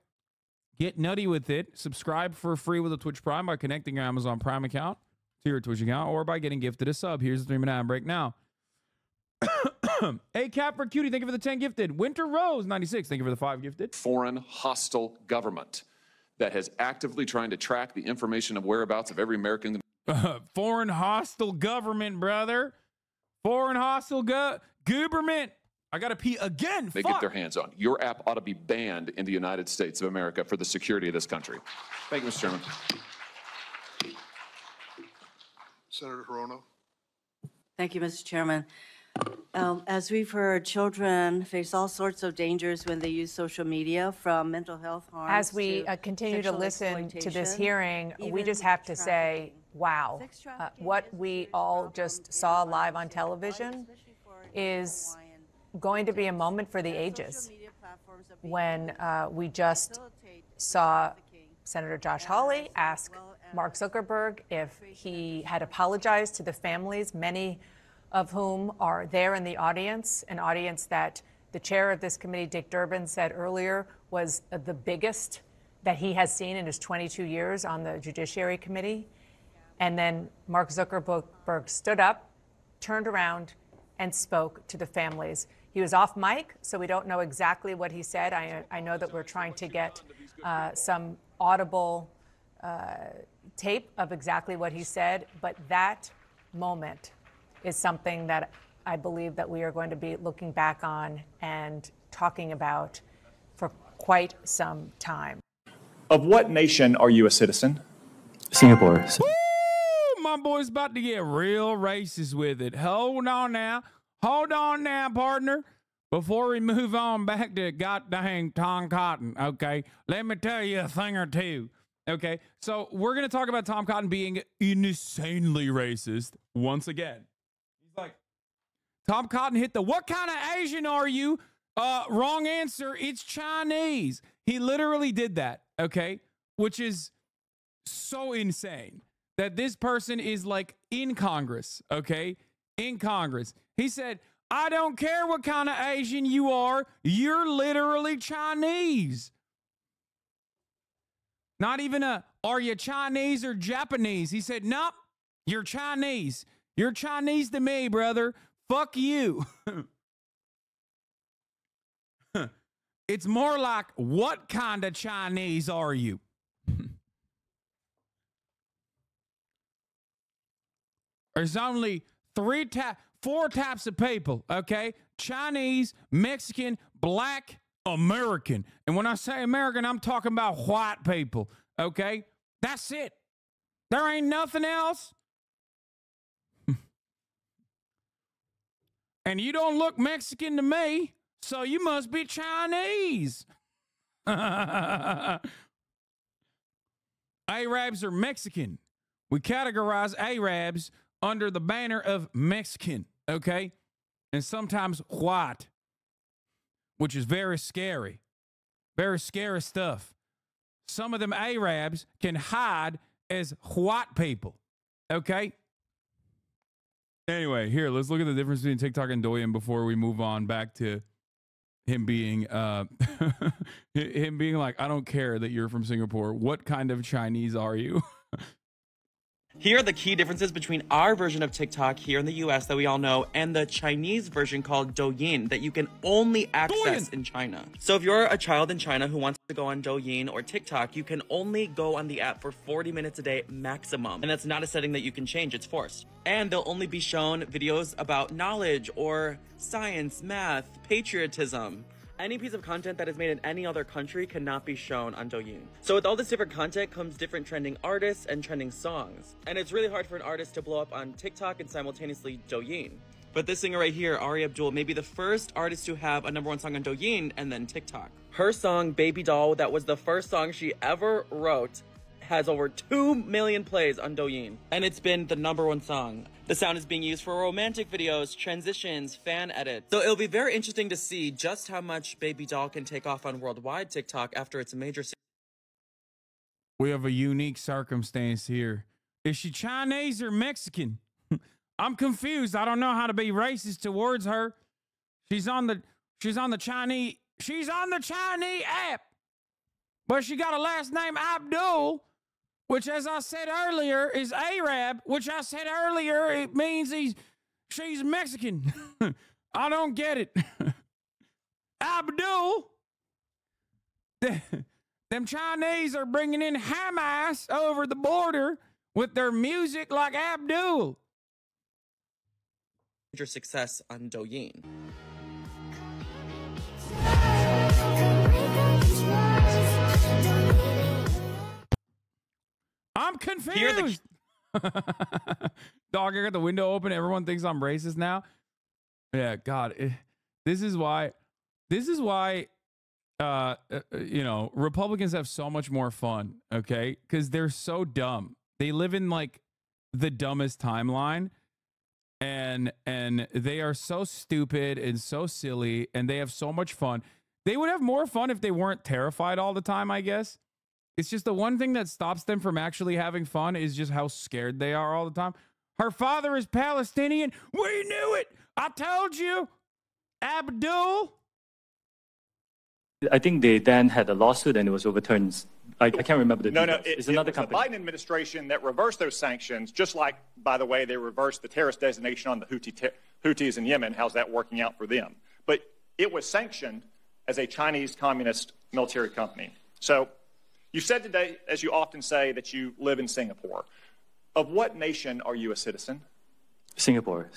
Get nutty with it. Subscribe for free with a Twitch Prime by connecting your Amazon Prime account to your Twitch account or by getting gifted a sub. Here's the 3-minute ad break now. Hey, Cap for Cutie, thank you for the 10 gifted. Winter Rose, 96, thank you for the 5 gifted. Foreign hostile government that has actively trying to track the information of whereabouts of every American. Foreign hostile government, brother. Foreign hostile government. I got to pee again. They get their hands on. Your app ought to be banned in the United States of America for the security of this country. Thank you, Mr. Chairman. Senator Hirono. Thank you, Mr. Chairman. As we've heard, children face all sorts of dangers when they use social media, from mental health harm. As we continue to listen to this hearing, we just have to say, wow, what we all just saw live on television is going to be a moment for the ages. When we just saw Senator Josh Hawley ask Mark Zuckerberg if he had apologized to the families, many of whom are there in the audience, an audience that the chair of this committee, Dick Durbin, said earlier was the biggest that he has seen in his 22 years on the Judiciary Committee. And then Mark Zuckerberg stood up, turned around, and spoke to the families. He was off mic, so we don't know exactly what he said. I know that we're trying to get some audible tape of exactly what he said, but that moment is something that I believe that we are going to be looking back on and talking about for quite some time. Of what nation are you a citizen? Singapore. Woo! My boy's about to get real racist with it. Hold on now, partner. Before we move on back to goddamn Tom Cotton, okay, let me tell you a thing or two. Okay, so we're going to talk about Tom Cotton being insanely racist once again. He's like, Tom Cotton hit the, what kind of Asian are you? Wrong answer, it's Chinese. He literally did that, okay, which is so insane that this person is like in Congress, okay, in Congress. He said, I don't care what kind of Asian you are. You're literally Chinese. Not even are you Chinese or Japanese? He said, nope, you're Chinese. You're Chinese to me, brother. Fuck you. It's more like, what kind of Chinese are you? There's only four types of people, okay? Chinese, Mexican, Black, American. And when I say American, I'm talking about white people, okay? That's it. There ain't nothing else. And you don't look Mexican to me, so you must be Chinese. Arabs are Mexican. We categorize Arabs under the banner of Mexican, okay? And sometimes white, which is very scary. Very scary stuff. Some of them Arabs can hide as white people, okay? Anyway, here, let's look at the difference between TikTok and Douyin before we move on back to him being him being like, I don't care that you're from Singapore. What kind of Chinese are you? Here are the key differences between our version of TikTok here in the US that we all know and the Chinese version called Douyin that you can only access in China. So if you're a child in China who wants to go on Douyin or TikTok, you can only go on the app for 40 minutes a day maximum. And that's not a setting that you can change, it's forced. And they'll only be shown videos about knowledge or science, math, patriotism. Any piece of content that is made in any other country cannot be shown on Douyin. So with all this different content comes different trending artists and trending songs. And it's really hard for an artist to blow up on TikTok and simultaneously Douyin. But this singer right here, Ari Abdul, may be the first artist to have a #1 song on Douyin and then TikTok. Her song, Baby Doll, that was the first song she ever wrote, has over 2 million plays on Douyin. And it's been the #1 song. The sound is being used for romantic videos, transitions, fan edits. So it'll be very interesting to see just how much Baby Doll can take off on worldwide TikTok after its a major... We have a unique circumstance here. Is she Chinese or Mexican? I'm confused. I don't know how to be racist towards her. She's on the Chinese app. But she got a last name Abdul, which, as I said earlier, is Arab, which I said earlier, it means she's Mexican. I don't get it. Abdul. Them Chinese are bringing in Hamas over the border with their music like Abdul. Major success on Douyin. I'm confused. Dog, I got the window open. Everyone thinks I'm racist now. Yeah, God. This is why, you know, Republicans have so much more fun, okay? Because they're so dumb. They live in, like, the dumbest timeline. And they are so stupid and so silly, and they have so much fun. They would have more fun if they weren't terrified all the time, I guess. It's just the one thing that stops them from actually having fun is just how scared they are all the time. Her father is Palestinian. We knew it. I told you. Abdul. I think they then had a lawsuit and it was overturned. I can't remember the details. It's another company. The Biden administration that reversed those sanctions, just like, by the way, they reversed the terrorist designation on the Houthis in Yemen. How's that working out for them? But it was sanctioned as a Chinese communist military company. So you said today, as you often say, that you live in Singapore. Of what nation are you a citizen? Singapore.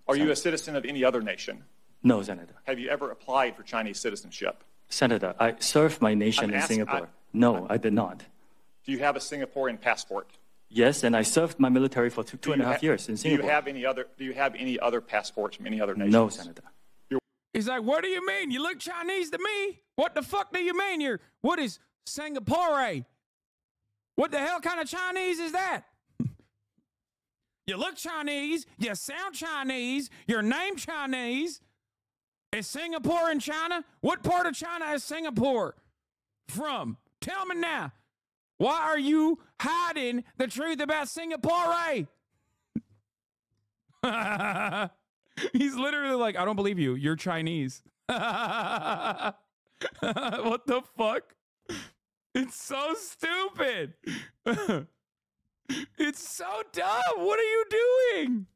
Are you a citizen of any other nation? No, Senator. Have you ever applied for Chinese citizenship? Senator, I served my nation in Singapore. No, I did not. Do you have a Singaporean passport? Yes, and I served my military for two and a half years in Singapore. Do you have any other passports from any other nations? No, Senator. He's like, what do you mean? You look Chinese to me. What the fuck do you mean? What is Singapore? What the hell kind of Chinese is that? You look Chinese. You sound Chinese. Your name Chinese. Is Singapore in China? What part of China is Singapore from? Tell me now. Why are you hiding the truth about Singapore? He's literally like, I don't believe you. You're Chinese. What the fuck? It's so stupid. It's so dumb. What are you doing?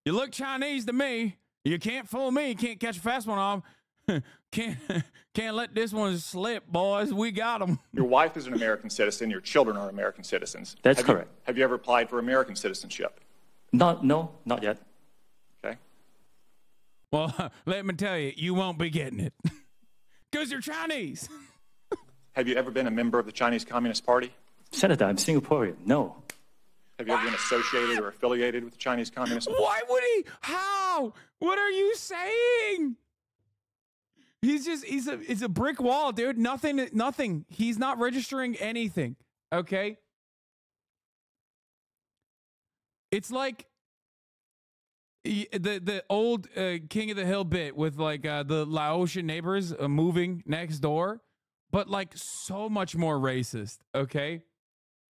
You look Chinese to me. You can't fool me. You can't catch a fast one off. Can't let this one slip, boys. We got them. Your wife is an American citizen. Your children are American citizens. That's correct. Have you ever applied for American citizenship? No, not yet. Okay. Well, let me tell you, you won't be getting it. Because you're Chinese. Have you ever been a member of the Chinese Communist Party? Senator, I'm Singaporean. No. Have you ever been associated or affiliated with the Chinese Communist Party? Why would he? How? What are you saying? It's a brick wall, dude. Nothing. He's not registering anything. Okay. It's like the old King of the Hill bit with like the Laotian neighbors moving next door, but like so much more racist. Okay.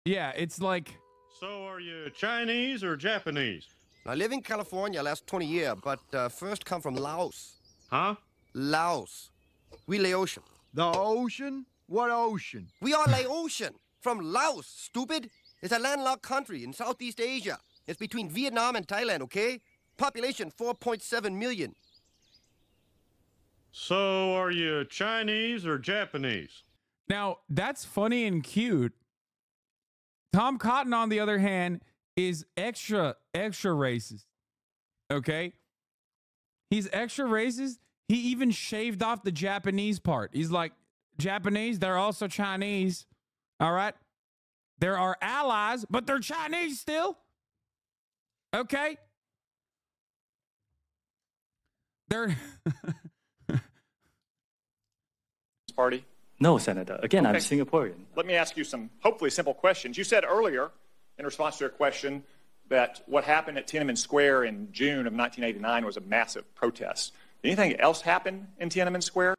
Yeah, it's like. So are you Chinese or Japanese? I live in California last 20 years, but first come from Laos. Huh? Laos. We Laotian. The ocean? What ocean? We are Laotian. From Laos, stupid. It's a landlocked country in Southeast Asia. It's between Vietnam and Thailand, okay? Population 4.7 million. So are you Chinese or Japanese? Now, that's funny and cute. Tom Cotton, on the other hand, is extra racist. Okay? He's extra racist. He even shaved off the Japanese part. He's like, Japanese, they're also Chinese. All right? There are allies, but they're Chinese still. Okay? They're... Party? No, Senator. Again, Okay. I'm Singaporean. Let me ask you some hopefully simple questions. You said earlier, in response to a question, that what happened at Tiananmen Square in June of 1989 was a massive protest. Anything else happen in Tiananmen Square?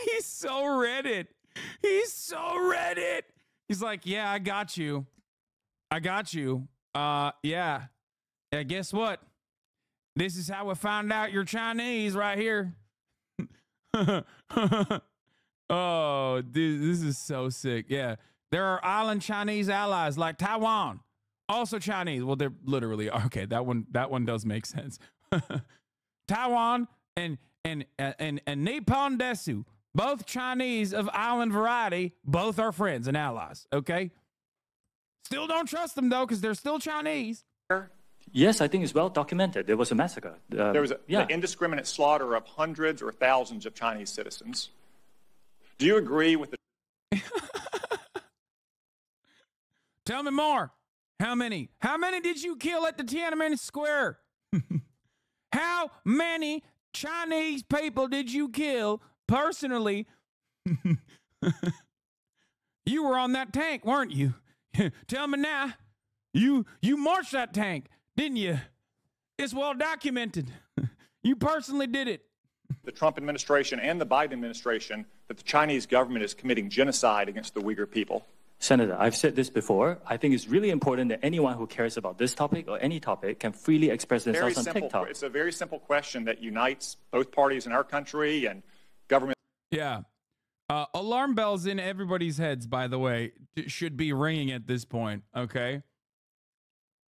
He's so Reddit. He's so Reddit. He's like, yeah, I got you. Yeah, guess what? This is how we found out you're Chinese right here. Oh, dude, this is so sick. Yeah, there are island Chinese allies like Taiwan, also Chinese. Well, they're literally okay. That one does make sense. Taiwan and Nippon Desu, both Chinese of island variety, both are friends and allies. Okay. Still don't trust them though, because they're still Chinese. Yes, I think it's well documented. There was a massacre. There was an indiscriminate slaughter of hundreds or thousands of Chinese citizens. Do you agree with the... Tell me more. How many? How many did you kill at the Tiananmen Square? How many Chinese people did you kill personally? You were on that tank, weren't you? Tell me now. You marched that tank, didn't you? It's well documented. You personally did it. The Trump administration and the Biden administration that the Chinese government is committing genocide against the Uyghur people? Senator, I've said this before. I think it's really important that anyone who cares about this topic or any topic can freely express themselves on TikTok. It's a very simple question that unites both parties in our country and government. Yeah. Alarm bells in everybody's heads, by the way, should be ringing at this point. Okay.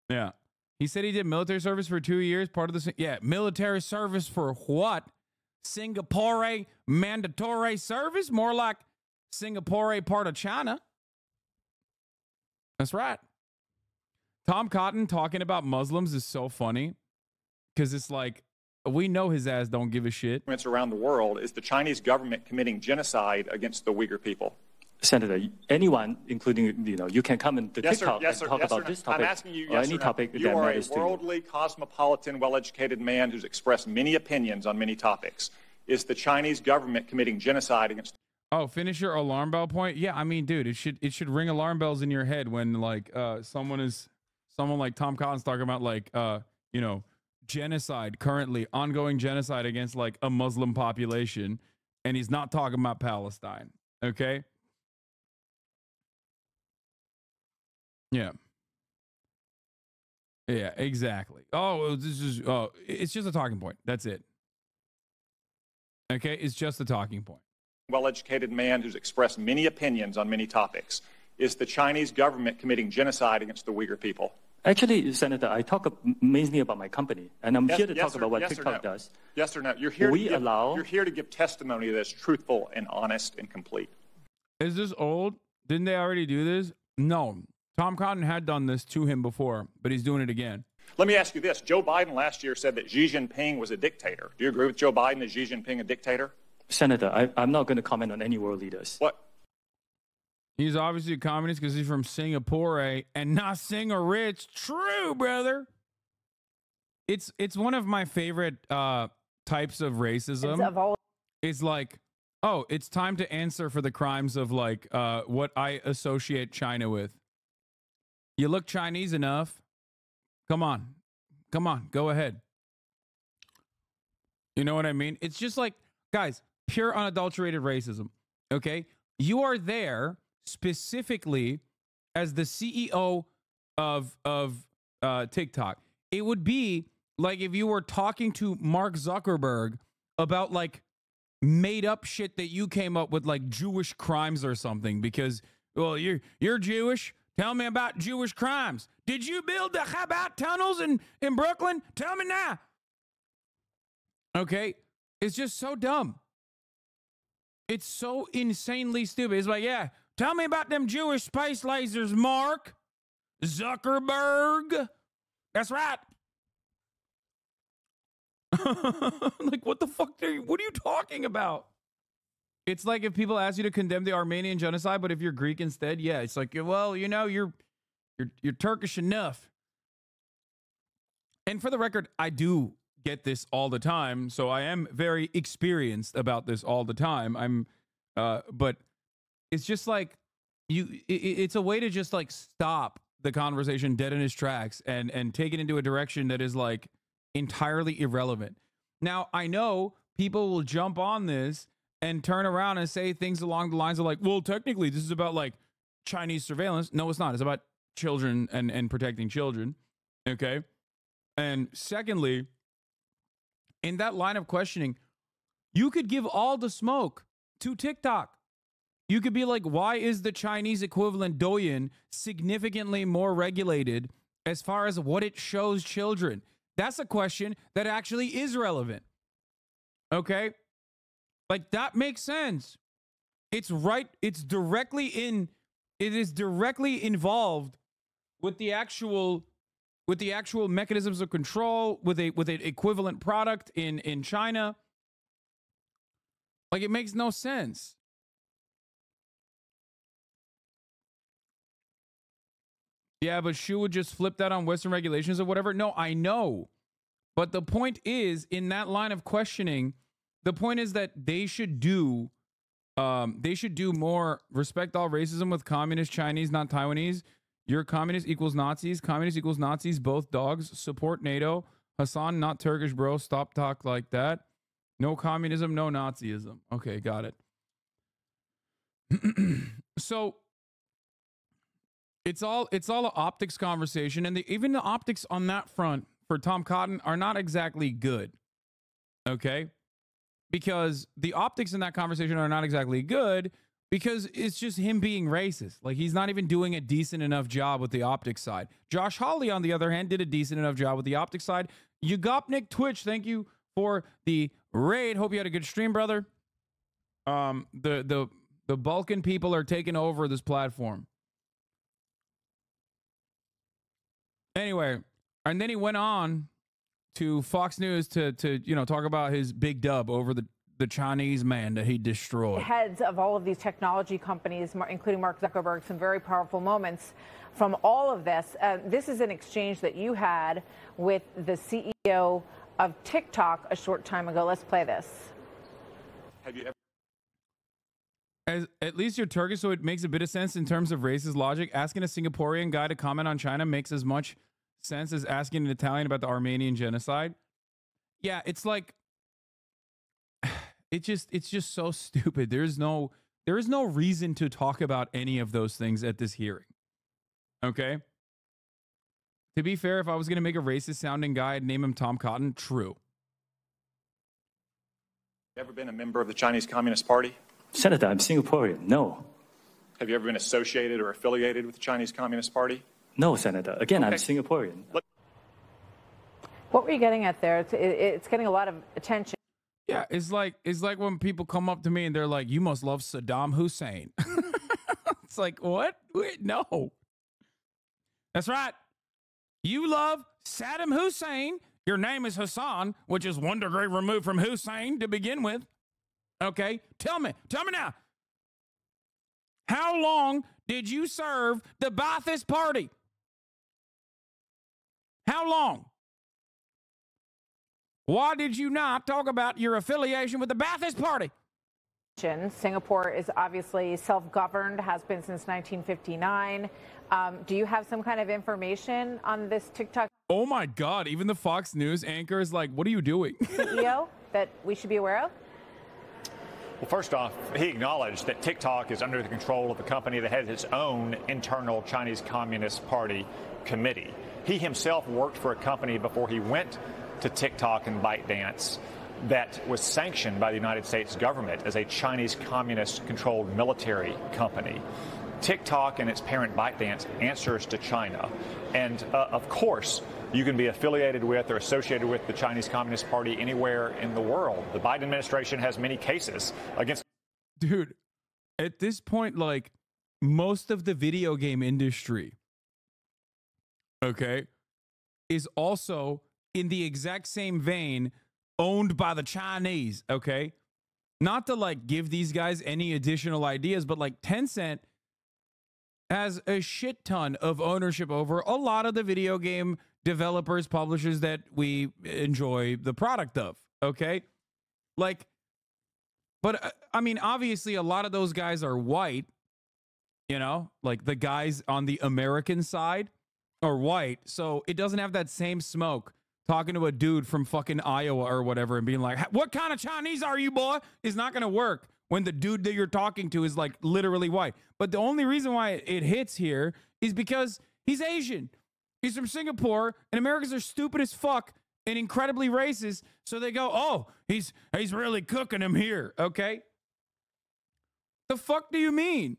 Yeah. He said he did military service for 2 years. Part of the, yeah, military service for what? Singapore mandatory service? More like Singapore part of China. That's right. Tom Cotton talking about Muslims is so funny because it's like, we know his ass don't give a shit. Around the world, is the Chinese government committing genocide against the Uyghur people? Senator, anyone, including, you can come into TikTok and talk about this topic I'm asking you, or any topic that matters to you. You are a worldly, cosmopolitan, well-educated man who's expressed many opinions on many topics. Is the Chinese government committing genocide against... Oh, finish your alarm bell point? Yeah, I mean, dude, it should ring alarm bells in your head when, like, someone like Tom Cotton's talking about, like, genocide, currently ongoing genocide against, like, a Muslim population, and he's not talking about Palestine, okay? Yeah. Yeah, exactly. Oh, it's just a talking point. That's it. Okay, it's just a talking point. Well-educated man who's expressed many opinions on many topics. Is the Chinese government committing genocide against the Uyghur people? Actually, Senator, I talk mainly about my company, and I'm here to talk about what TikTok does. Yes or no? You're here to give testimony that's truthful and honest and complete. Is this old? Didn't they already do this? No. Tom Cotton had done this to him before, but he's doing it again. Let me ask you this. Joe Biden last year said that Xi Jinping was a dictator. Do you agree with Joe Biden? Is Xi Jinping a dictator? Senator, I'm not going to comment on any world leaders. What? He's obviously a communist because he's from Singapore, and not Sing-a-rich. True, brother. It's one of my favorite types of racism. It's like, oh, it's time to answer for the crimes of like what I associate China with. You look Chinese enough. Come on, go ahead. You know what I mean? It's just like, guys, pure unadulterated racism. Okay, you are there specifically as the CEO of TikTok. It would be like if you were talking to Mark Zuckerberg about like made up shit that you came up with, like Jewish crimes or something, because, well, you're Jewish. Tell me about Jewish crimes. Did you build the Chabad tunnels in Brooklyn? Tell me now. Okay, it's just so dumb. It's so insanely stupid. It's like, yeah, tell me about them Jewish space lasers, Mark Zuckerberg. That's right. Like, what the fuck? What are you talking about? It's like if people ask you to condemn the Armenian genocide, but if you're Greek instead, yeah, it's like, well, you know, you're Turkish enough. And for the record, I do get this all the time, so I am very experienced about this all the time. But it's just like it's a way to just like stop the conversation dead in its tracks and take it into a direction that is like entirely irrelevant. Now, I know people will jump on this and turn around and say things along the lines of like, well, technically this is about like Chinese surveillance. No, it's not. It's about children and protecting children. Okay. And secondly, in that line of questioning, you could give all the smoke to TikTok. You could be like, why is the Chinese equivalent Douyin significantly more regulated as far as what it shows children? That's a question that actually is relevant. Okay? Like, that makes sense. It's right. It is directly involved with the actual mechanisms of control with an equivalent product in China. Like, it makes no sense. Yeah, but Shu would just flip that on Western regulations or whatever. No, I know. But the point is, in that line of questioning, the point is that they should do more respect all racism with communist Chinese, not Taiwanese. You're communist equals Nazis. Communist equals Nazis, both dogs. Support NATO. Hassan, not Turkish, bro. Stop talk like that. No communism, no Nazism. Okay, got it. So it's all an optics conversation, and even the optics on that front for Tom Cotton are not exactly good. Okay? Because the optics in that conversation are not exactly good because it's just him being racist. Like, he's not even doing a decent enough job with the optics side. Josh Hawley, on the other hand, did a decent enough job with the optics side. Yugopnik Twitch, thank you for the raid. Hope you had a good stream, brother. The Balkan people are taking over this platform. Anyway, and then he went on to Fox News to talk about his big dub over the Chinese man that he destroyed. Heads of all of these technology companies, including Mark Zuckerberg, some very powerful moments from all of this. This is an exchange that you had with the CEO of TikTok a short time ago. Let's play this. Have you ever? At least you're Turkish, so it makes a bit of sense in terms of racist logic. Asking a Singaporean guy to comment on China makes as much sense as asking an Italian about the Armenian genocide. Yeah, it's like it's just so stupid. There is no reason to talk about any of those things at this hearing. Okay. To be fair, if I was going to make a racist sounding guy, I'd name him Tom Cotton. True. Ever been a member of the Chinese Communist Party? Senator, I'm Singaporean. No. Have you ever been associated or affiliated with the Chinese Communist Party? No, Senator. Again, I'm Okay. Singaporean. What were you getting at there? It's getting a lot of attention. Yeah, it's like when people come up to me and they're like, "You must love Saddam Hussein." It's like, what? Wait, no. That's right. You love Saddam Hussein. Your name is Hassan, which is 1 degree removed from Hussein to begin with. Okay, tell me now. How long did you serve the Ba'athist Party? How long? Why did you not talk about your affiliation with the Ba'athist Party? Singapore is obviously self-governed, has been since 1959. Do you have some kind of information on this TikTok Oh my God, even the Fox News anchor is like, what are you doing? CEO that we should be aware of? Well, first off, he acknowledged that TikTok is under the control of a company that has its own internal Chinese Communist Party committee. He himself worked for a company before he went to TikTok and ByteDance that was sanctioned by the United States government as a Chinese communist-controlled military company. TikTok and its parent ByteDance answers to China. And of course, you can be affiliated with or associated with the Chinese Communist Party anywhere in the world. The Biden administration has many cases against... Dude, at this point, like, most of the video game industry, okay, is also in the exact same vein owned by the Chinese, okay? Not to, like, give these guys any additional ideas, but, like, Tencent has a shit ton of ownership over a lot of the video game developers, publishers that we enjoy the product of, okay? Like, but I mean, obviously a lot of those guys are white, you know, like the guys on the American side are white, so it doesn't have that same smoke talking to a dude from fucking Iowa or whatever and being like, what kind of Chinese are you, boy? Is not going to work when the dude that you're talking to is like literally white. But the only reason why it hits here is because he's Asian. He's from Singapore, and Americans are stupid as fuck and incredibly racist. So they go, oh, he's really cooking him here, okay? The fuck do you mean?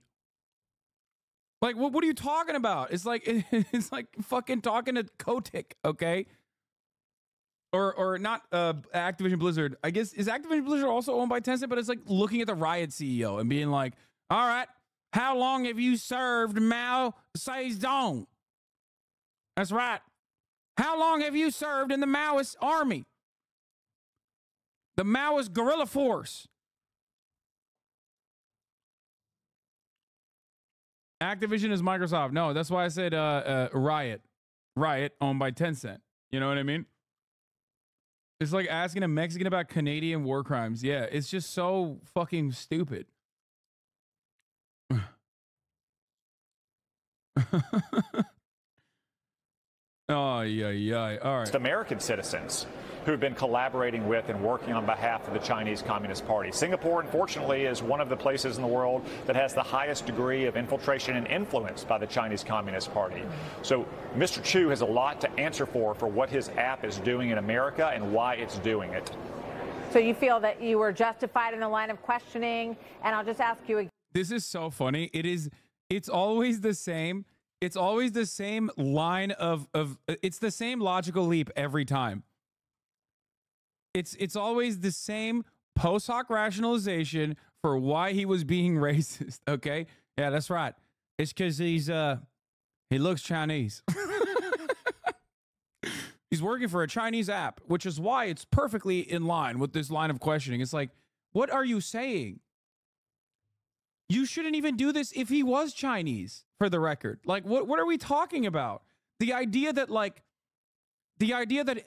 Like, what are you talking about? It's like fucking talking to Kotick, okay? Or not Activision Blizzard. I guess, is Activision Blizzard also owned by Tencent? But it's like looking at the Riot CEO and being like, all right, how long have you served Mao Zedong? That's right. How long have you served in the Maoist army? The Maoist guerrilla force. Activision is Microsoft. No, that's why I said Riot. Riot owned by Tencent. You know what I mean? It's like asking a Mexican about Canadian war crimes. Yeah, it's just so fucking stupid. Oh, yeah. All right. American citizens who have been collaborating with and working on behalf of the Chinese Communist Party. Singapore, unfortunately, is one of the places in the world that has the highest degree of infiltration and influence by the Chinese Communist Party. So Mr. Chu has a lot to answer for what his app is doing in America and why it's doing it. So you feel that you were justified in the line of questioning, and I'll just ask you again. This is so funny. It's always the same. It's always the same line of it's the same logical leap every time. It's always the same post hoc rationalization for why he was being racist. Okay, yeah, that's right. It's because he looks Chinese. He's working for a Chinese app, which is why it's perfectly in line with this line of questioning. It's like, what are you saying? You shouldn't even do this if he was Chinese, for the record. Like, what are we talking about? The idea that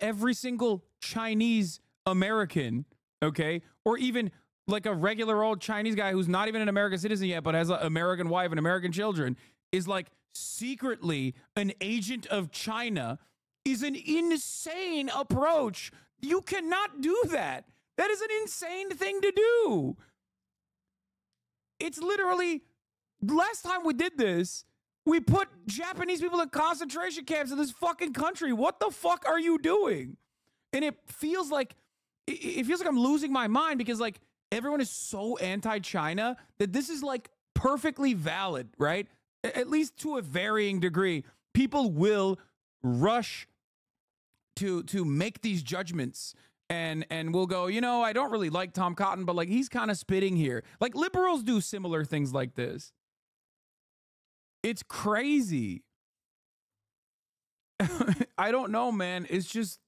every single Chinese American, okay, or even like a regular old Chinese guy who's not even an American citizen yet, but has an American wife and American children, is like secretly an agent of China, is an insane approach. You cannot do that. That is an insane thing to do. It's literally, last time we did this We put Japanese people in concentration camps in this fucking country. What the fuck are you doing? And it feels like I'm losing my mind because like everyone is so anti-China that this is like perfectly valid, right? At least to a varying degree. People will rush to make these judgments and we'll go, you know, I don't really like Tom Cotton, but like he's kind of spitting here. Like liberals do similar things like this. It's crazy. I don't know, man. It's just,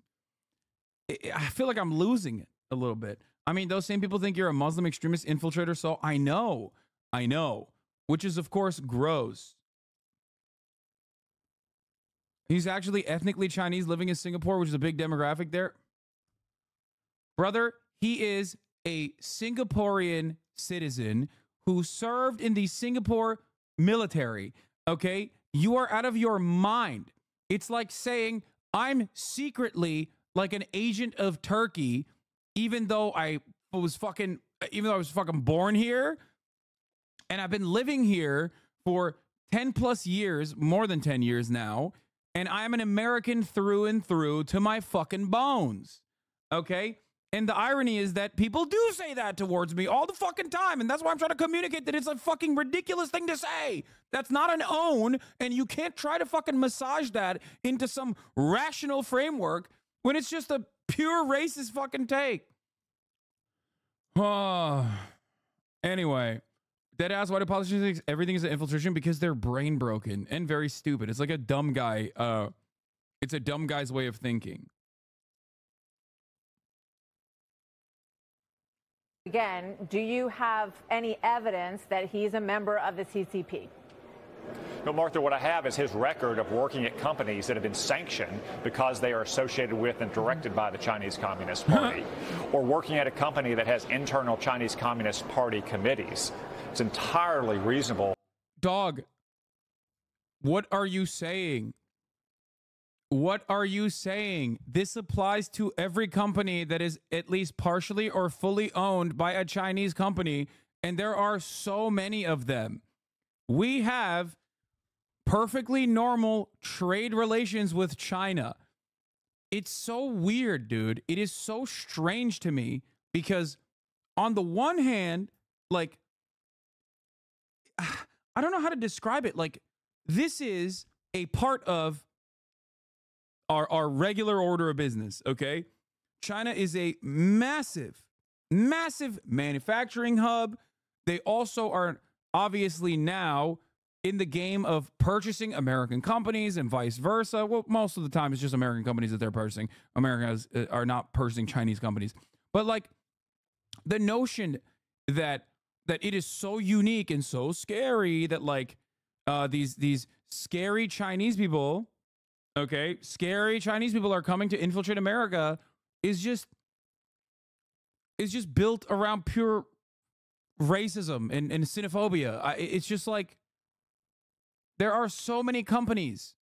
I feel like I'm losing it a little bit. I mean, those same people think you're a Muslim extremist infiltrator. So I know, which is of course gross. He's actually ethnically Chinese living in Singapore, which is a big demographic there. Brother, he is a Singaporean citizen who served in the Singapore military. Okay? You are out of your mind. It's like saying I'm secretly like an agent of Turkey, even though I was fucking born here and I've been living here for 10 plus years, more than 10 years now, and I'm an American through and through to my fucking bones. Okay? And the irony is that people do say that towards me all the fucking time. And that's why I'm trying to communicate that it's a fucking ridiculous thing to say. That's not an own. And you can't try to fucking massage that into some rational framework when it's just a pure racist fucking take. Anyway, deadass, why do politicians think everything is an infiltration? Because they're brain broken and very stupid. It's like a dumb guy. It's a dumb guy's way of thinking. Again, do you have any evidence that he's a member of the CCP? No, Martha, what I have is his record of working at companies that have been sanctioned because they are associated with and directed by the Chinese Communist Party, or working at a company that has internal Chinese Communist Party committees. It's entirely reasonable. Dog, what are you saying? What are you saying? This applies to every company that is at least partially or fully owned by a Chinese company, and there are so many of them. We have perfectly normal trade relations with China. It's so weird, dude. It is so strange to me because on the one hand, like, I don't know how to describe it. Like, this is a part of our regular order of business, okay? China is a massive manufacturing hub. They also are obviously now in the game of purchasing American companies and vice versa. Well, most of the time it's just American companies that they're purchasing. Americans are not purchasing Chinese companies. But like the notion that it is so unique and so scary that like these scary Chinese people, okay, scary Chinese people are coming to infiltrate America is just built around pure racism and xenophobia. It's just like there are so many companies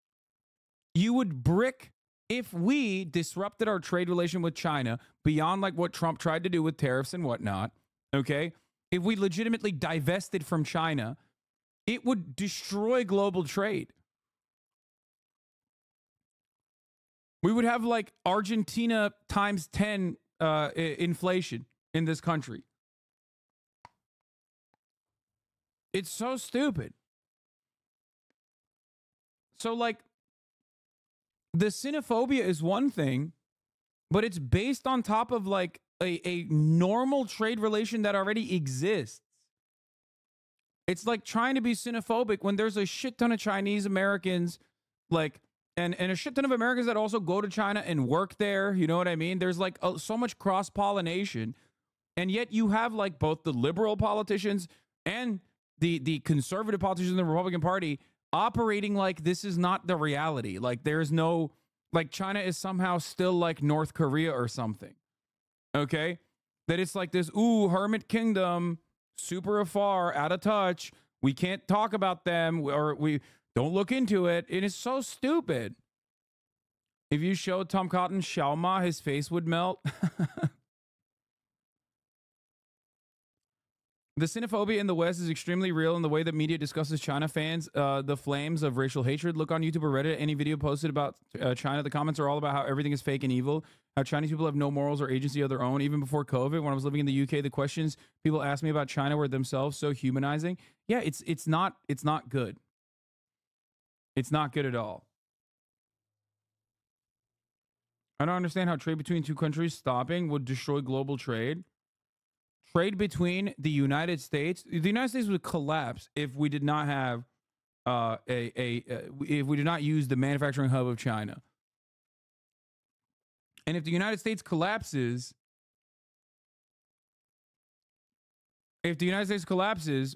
you would brick if we disrupted our trade relation with China beyond like what Trump tried to do with tariffs and whatnot. Okay, if we legitimately divested from China, it would destroy global trade. We would have like Argentina times 10 inflation in this country. It's so stupid. So like the xenophobia is one thing, but it's based on top of like a normal trade relation that already exists. It's like trying to be xenophobic when there's a shit ton of Chinese Americans like and a shit ton of Americans that also go to China and work there. You know what I mean? There's like so much cross-pollination. And yet you have like both the liberal politicians and the conservative politicians in the Republican Party operating like this is not the reality. Like there's no, like China is somehow still like North Korea or something. Okay? That it's like this, ooh, hermit kingdom, super afar, out of touch. We can't talk about them or we don't look into it. It is so stupid. If you showed Tom Cotton Xiaoma, his face would melt. The xenophobia in the West is extremely real in the way that media discusses China fans. The flames of racial hatred. Look on YouTube or Reddit. Any video posted about China, the comments are all about how everything is fake and evil, how Chinese people have no morals or agency of their own. Even before COVID, when I was living in the UK, the questions people asked me about China were themselves so humanizing. Yeah, it's not good. It's not good at all. I don't understand how trade between two countries stopping would destroy global trade. Trade between the United States would collapse if we did not have if we did not use the manufacturing hub of China. And if the United States collapses,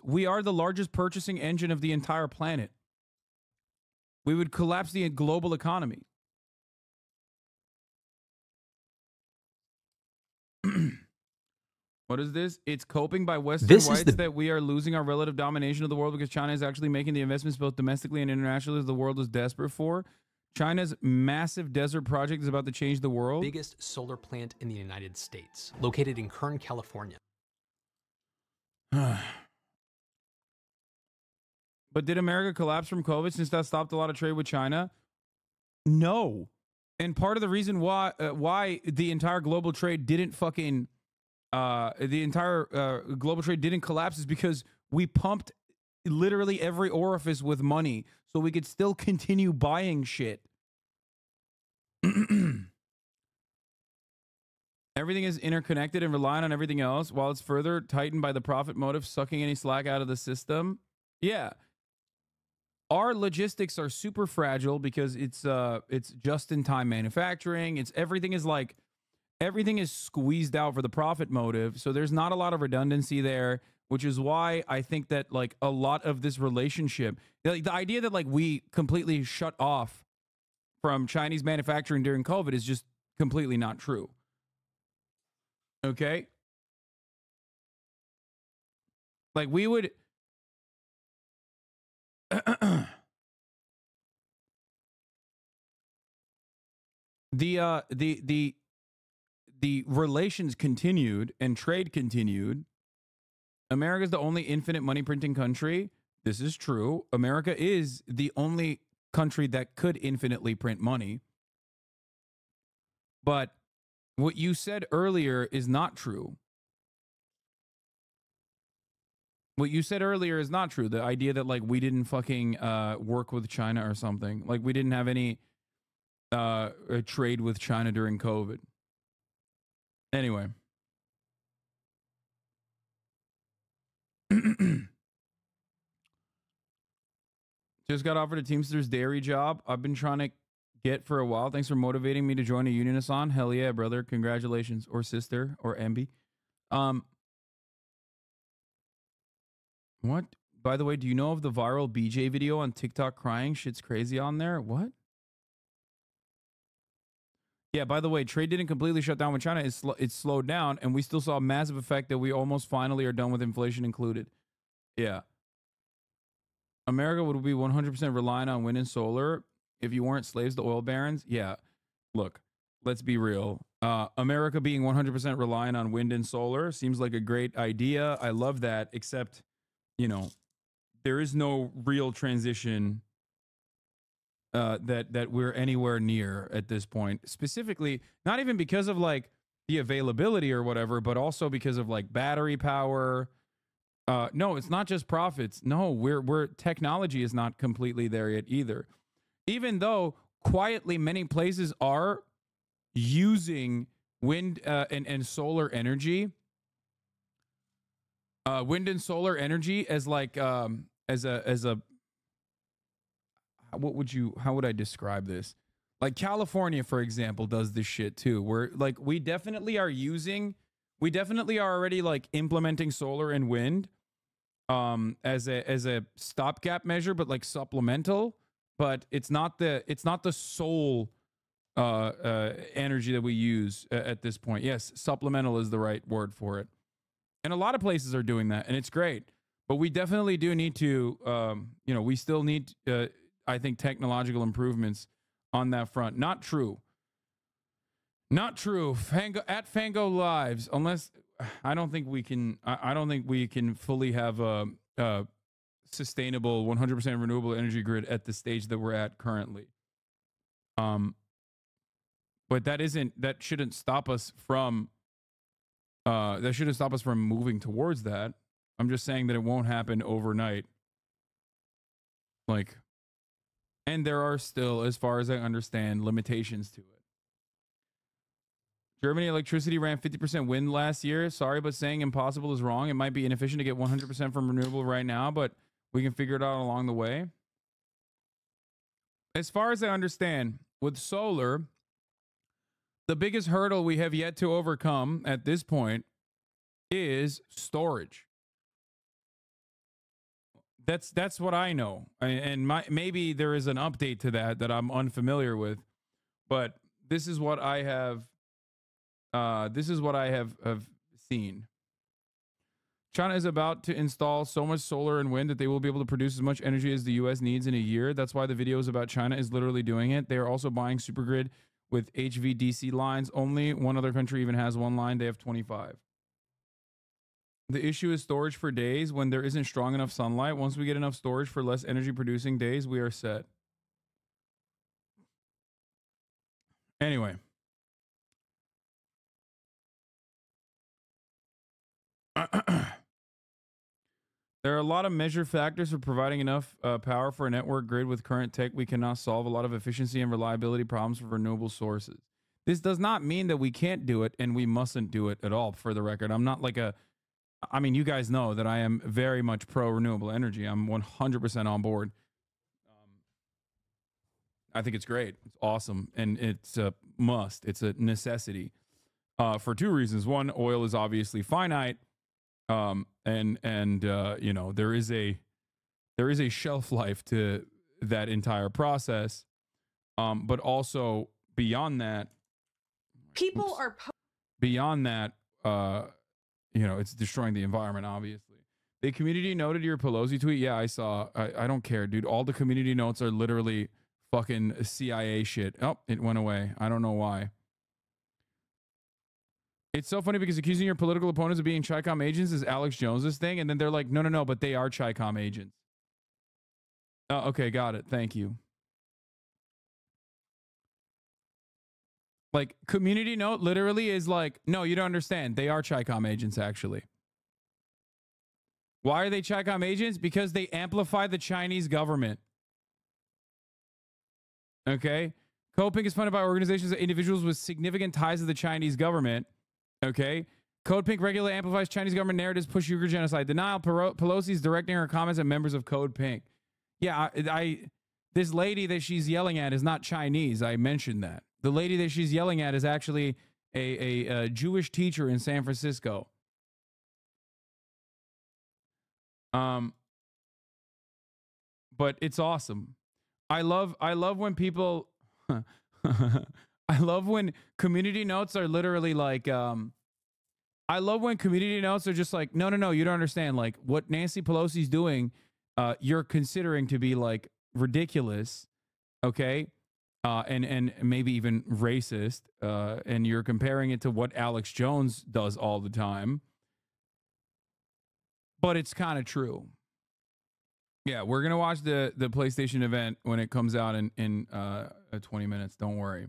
we are the largest purchasing engine of the entire planet. We would collapse the global economy. What is this? It's coping by Western whites that we are losing our relative domination of the world because China is actually making the investments both domestically and internationally the world is desperate for. China's massive desert project is about to change the world. Biggest solar plant in the United States, located in Kern, California. But did America collapse from COVID since that stopped a lot of trade with China? No. And part of the reason why the entire global trade didn't fucking global trade didn't collapse is because we pumped literally every orifice with money so we could still continue buying shit. Everything is interconnected and reliant on everything else while it's further tightened by the profit motive sucking any slack out of the system. Yeah. Our logistics are super fragile because it's just-in-time manufacturing. Everything is squeezed out for the profit motive. So there's not a lot of redundancy there, which is why I think that like a lot of this relationship, like the idea that like we completely shut off from Chinese manufacturing during COVID is just completely not true. Okay? Like we would the relations continued and trade continued. America is the only infinite money printing country. This is true. America is the only country that could infinitely print money. But what you said earlier is not true. What you said earlier is not true. The idea that like we didn't fucking work with China or something. Like we didn't have any trade with China during COVID. Anyway. Just got offered a Teamsters dairy job I've been trying to get for a while. Thanks for motivating me to join a union, Hassan. Hell yeah, brother. Congratulations. Or sister. Or MB. What? By the way, do you know of the viral BJ video on TikTok crying? Shit's crazy on there. What? Yeah, by the way, trade didn't completely shut down with China. It's slowed down, and we still saw a massive effect that we almost finally are done with inflation included. Yeah. America would be 100% reliant on wind and solar if you weren't slaves to oil barons. Yeah. Look, let's be real. America being 100% reliant on wind and solar seems like a great idea. I love that, except, you know, there is no real transition that we're anywhere near at this point. Specifically, not even because of like the availability or whatever, but also because of like battery power. No, it's not just profits. No, we're technology is not completely there yet either. Even though quietly many places are using wind and solar energy. Wind and solar energy as like as a how would I describe this? Like California, for example, does this shit too. Where like we definitely are already like implementing solar and wind as a stopgap measure, but like supplemental. But it's not the sole energy that we use at this point. Yes, supplemental is the right word for it. And a lot of places are doing that, and it's great. But we definitely do need to, we still need, I think, technological improvements on that front. Not true. Not true. Fango Lives, unless I don't think we can. I don't think we can fully have a sustainable 100% renewable energy grid at the stage that we're at currently. But that shouldn't stop us from moving towards that. I'm just saying that it won't happen overnight. Like, and there are still, as far as I understand, limitations to it. Germany electricity ran 50% wind last year. Sorry, but saying impossible is wrong. It might be inefficient to get 100% from renewable right now, but we can figure it out along the way. As far as I understand, with solar, the biggest hurdle we have yet to overcome at this point is storage. That's what I know, and maybe there is an update to that I'm unfamiliar with, but this is what I have. This is what I have seen. China is about to install so much solar and wind that they will be able to produce as much energy as the U.S. needs in a year. That's why the videos about China is literally doing it. They are also buying supergrid with HVDC lines. Only one other country even has one line. They have 25. The issue is storage for days when there isn't strong enough sunlight. Once we get enough storage for less energy producing days, we are set. Anyway. There are a lot of measure factors for providing enough power for a network grid. With current tech, we cannot solve a lot of efficiency and reliability problems for renewable sources. This does not mean that we can't do it and we mustn't do it at all, for the record. I'm not like I mean, you guys know that I am very much pro renewable energy. I'm 100% on board. I think it's great. It's awesome. And it's a must. It's a necessity for two reasons. One, oil is obviously finite. And you know, there is a shelf life to that entire process. But also beyond that, beyond that, you know, it's destroying the environment, obviously. The community noted your Pelosi tweet. Yeah, I saw. I don't care, dude. All the community notes are literally fucking CIA shit. Oh, it went away. I don't know why. It's so funny because accusing your political opponents of being Chi-Com agents is Alex Jones's thing, and then they're like, no, but they are Chi-Com agents. Oh, okay, got it. Thank you. Like, community note literally is like, no, you don't understand. They are Chi-Com agents, actually. Why are they Chi-Com agents? Because they amplify the Chinese government. Okay? Code Pink is funded by organizations and individuals with significant ties to the Chinese government. Okay? Code Pink regularly amplifies Chinese government narratives, push Uyghur genocide. Denial, Pelosi is directing her comments at members of Code Pink. Yeah, this lady that she's yelling at is not Chinese. I mentioned that. The lady that she's yelling at is actually a Jewish teacher in San Francisco. But it's awesome. I love when people I love when community notes are literally like I love when community notes are just like, no, you don't understand. Like, what Nancy Pelosi's doing, you're considering to be like ridiculous, okay? And maybe even racist, and you're comparing it to what Alex Jones does all the time. But it's kind of true. Yeah, we're going to watch the PlayStation event when it comes out in 20 minutes. Don't worry.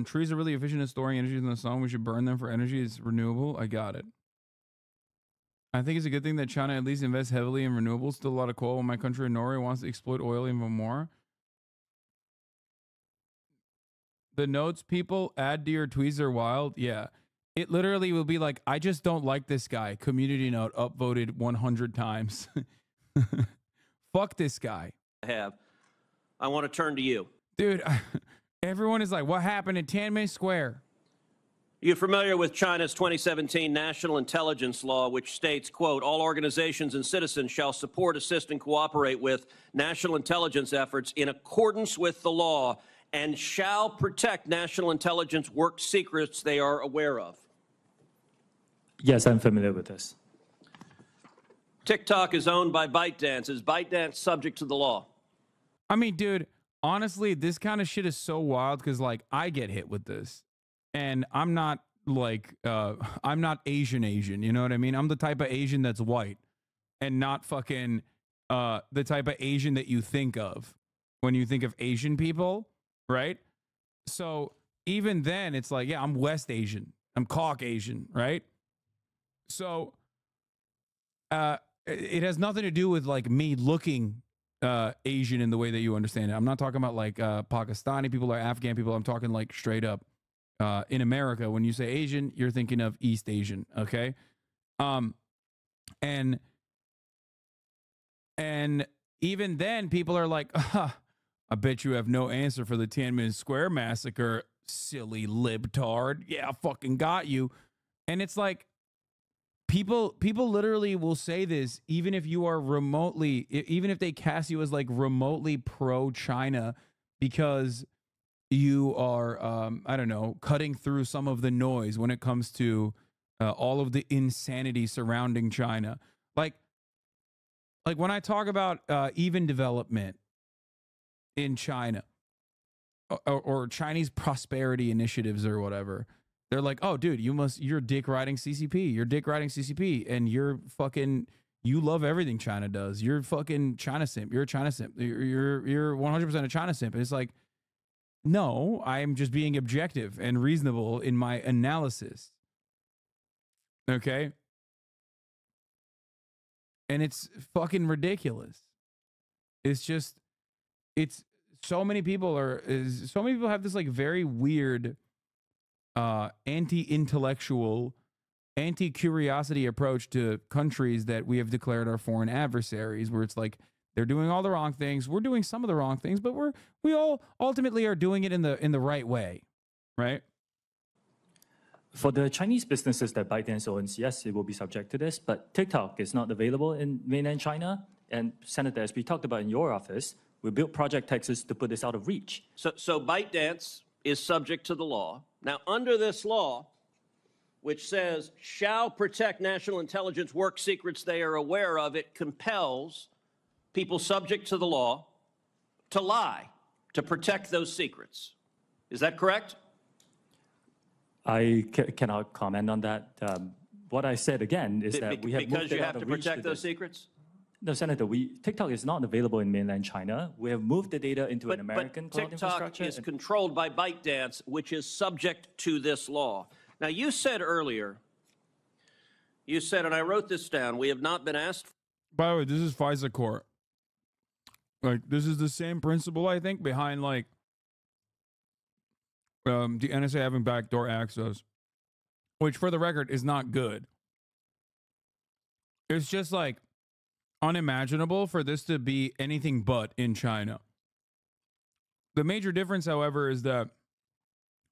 Trees are really efficient at storing energy in the sun. We should burn them for energy. It's renewable. I got it. I think it's a good thing that China at least invests heavily in renewables. Still a lot of coal when my country in Norway wants to exploit oil even more. The notes people add to your tweets are wild. Yeah. It literally will be like, I just don't like this guy. Community note upvoted 100 times. Fuck this guy. I want to turn to you. Dude, everyone is like, what happened in Tiananmen Square? You're familiar with China's 2017 National Intelligence Law, which states, quote, all organizations and citizens shall support, assist, and cooperate with national intelligence efforts in accordance with the law and shall protect national intelligence work secrets they are aware of. Yes, I'm familiar with this. TikTok is owned by ByteDance. Is ByteDance subject to the law? I mean, dude, honestly, this kind of shit is so wild because, like, I get hit with this. And I'm not like, I'm not Asian, you know what I mean? I'm the type of Asian that's white and not fucking the type of Asian that you think of when you think of Asian people, right? So even then, it's like, yeah, I'm West Asian. I'm Caucasian, right? So it has nothing to do with like me looking Asian in the way that you understand it. I'm not talking about like Pakistani people or Afghan people. I'm talking like straight up in America. When you say Asian, you're thinking of East Asian, okay? And even then, people are like, I bet you have no answer for the Tiananmen Square massacre, silly libtard. Yeah, I fucking got you. And it's like, people literally will say this, even if you are remotely, even if they cast you as like remotely pro-China, because you are, I don't know, cutting through some of the noise when it comes to all of the insanity surrounding China. Like when I talk about even development in China or Chinese prosperity initiatives or whatever, they're like, oh, dude, you're dick riding CCP. You're dick riding CCP. And you're fucking, you love everything China does. You're fucking China simp. You're a China simp. You're 100% a China simp. And it's like, no, I'm just being objective and reasonable in my analysis. Okay? And it's fucking ridiculous. It's just, so many people have this like very weird anti-intellectual, anti-curiosity approach to countries that we have declared our foreign adversaries, where it's like they're doing all the wrong things, we're doing some of the wrong things, but we all ultimately are doing it in the right way, right? For the Chinese businesses that ByteDance owns, yes, it will be subject to this, but TikTok is not available in mainland China. And Senator, as we talked about in your office, we built Project Texas to put this out of reach. So ByteDance is subject to the law. Now, under this law, which says shall protect national intelligence work secrets they are aware of, it compels people subject to the law to lie, to protect those secrets. Is that correct? I cannot comment on that. What I said again is that we have moved it out of reach. Because you have to protect those secrets? No, Senator, TikTok is not available in mainland China. We have moved the data into an American cloud infrastructure. TikTok is controlled by ByteDance, which is subject to this law. Now, you said earlier, and I wrote this down, we have not been asked. By the way, this is FISA Court. Like, this is the same principle, I think, behind like the NSA having backdoor access, which for the record is not good. It's just like unimaginable for this to be anything but in China. The major difference, however, is that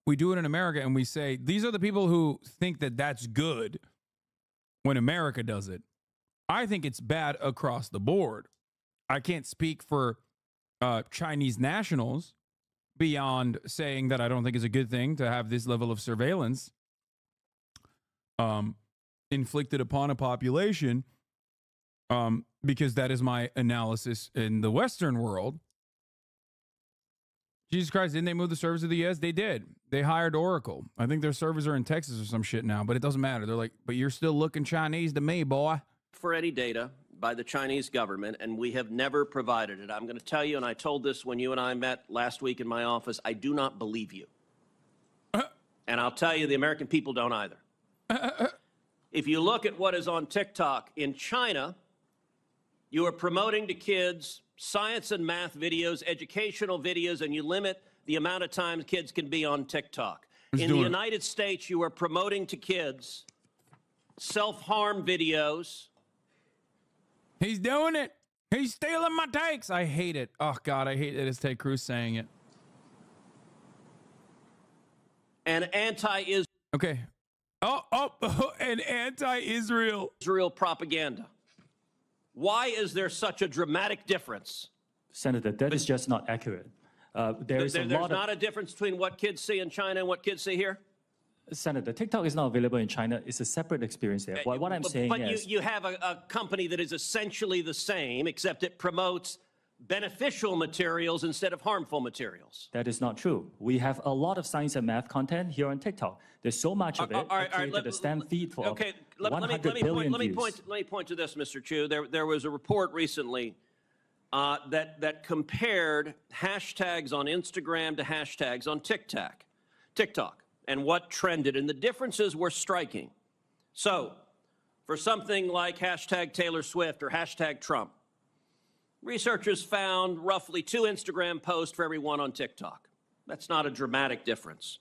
we do it in America and we say, these are the people who think that that's good when America does it. I think it's bad across the board. I can't speak for Chinese nationals beyond saying that I don't think it's a good thing to have this level of surveillance inflicted upon a population, because that is my analysis in the Western world. Jesus Christ, didn't they move the servers to the U.S.? They did. They hired Oracle. I think their servers are in Texas or some shit now, but it doesn't matter. They're like, but you're still looking Chinese to me, boy. For any data by the Chinese government, and we have never provided it. I'm going to tell you, and I told this when you and I met last week in my office, I do not believe you. And I'll tell you, the American people don't either. If you look at what is on TikTok in China, you are promoting to kids science and math videos, educational videos, and you limit the amount of time kids can be on TikTok. In the United States, you are promoting to kids self-harm videos. He's doing it. He's stealing my takes. I hate it. Oh, God, I hate that it's Ted Cruz saying it. And anti-Israel. Okay. And anti-Israel. Israel propaganda. Why is there such a dramatic difference? Senator, that is just not accurate. There's not a difference between what kids see in China and what kids see here? Senator, TikTok is not available in China. It's a separate experience there. What I'm saying is... But you have a company that is essentially the same, except it promotes beneficial materials instead of harmful materials. That is not true. We have a lot of science and math content here on TikTok. There's so much of it. I created a STEM feed for 100 billion views. Let me point to this, Mr. Chu. There was a report recently that compared hashtags on Instagram to hashtags on TikTok, and what trended, and the differences were striking. So, for something like hashtag Taylor Swift or hashtag Trump, researchers found roughly 2 Instagram posts for every 1 on TikTok. That's not a dramatic difference.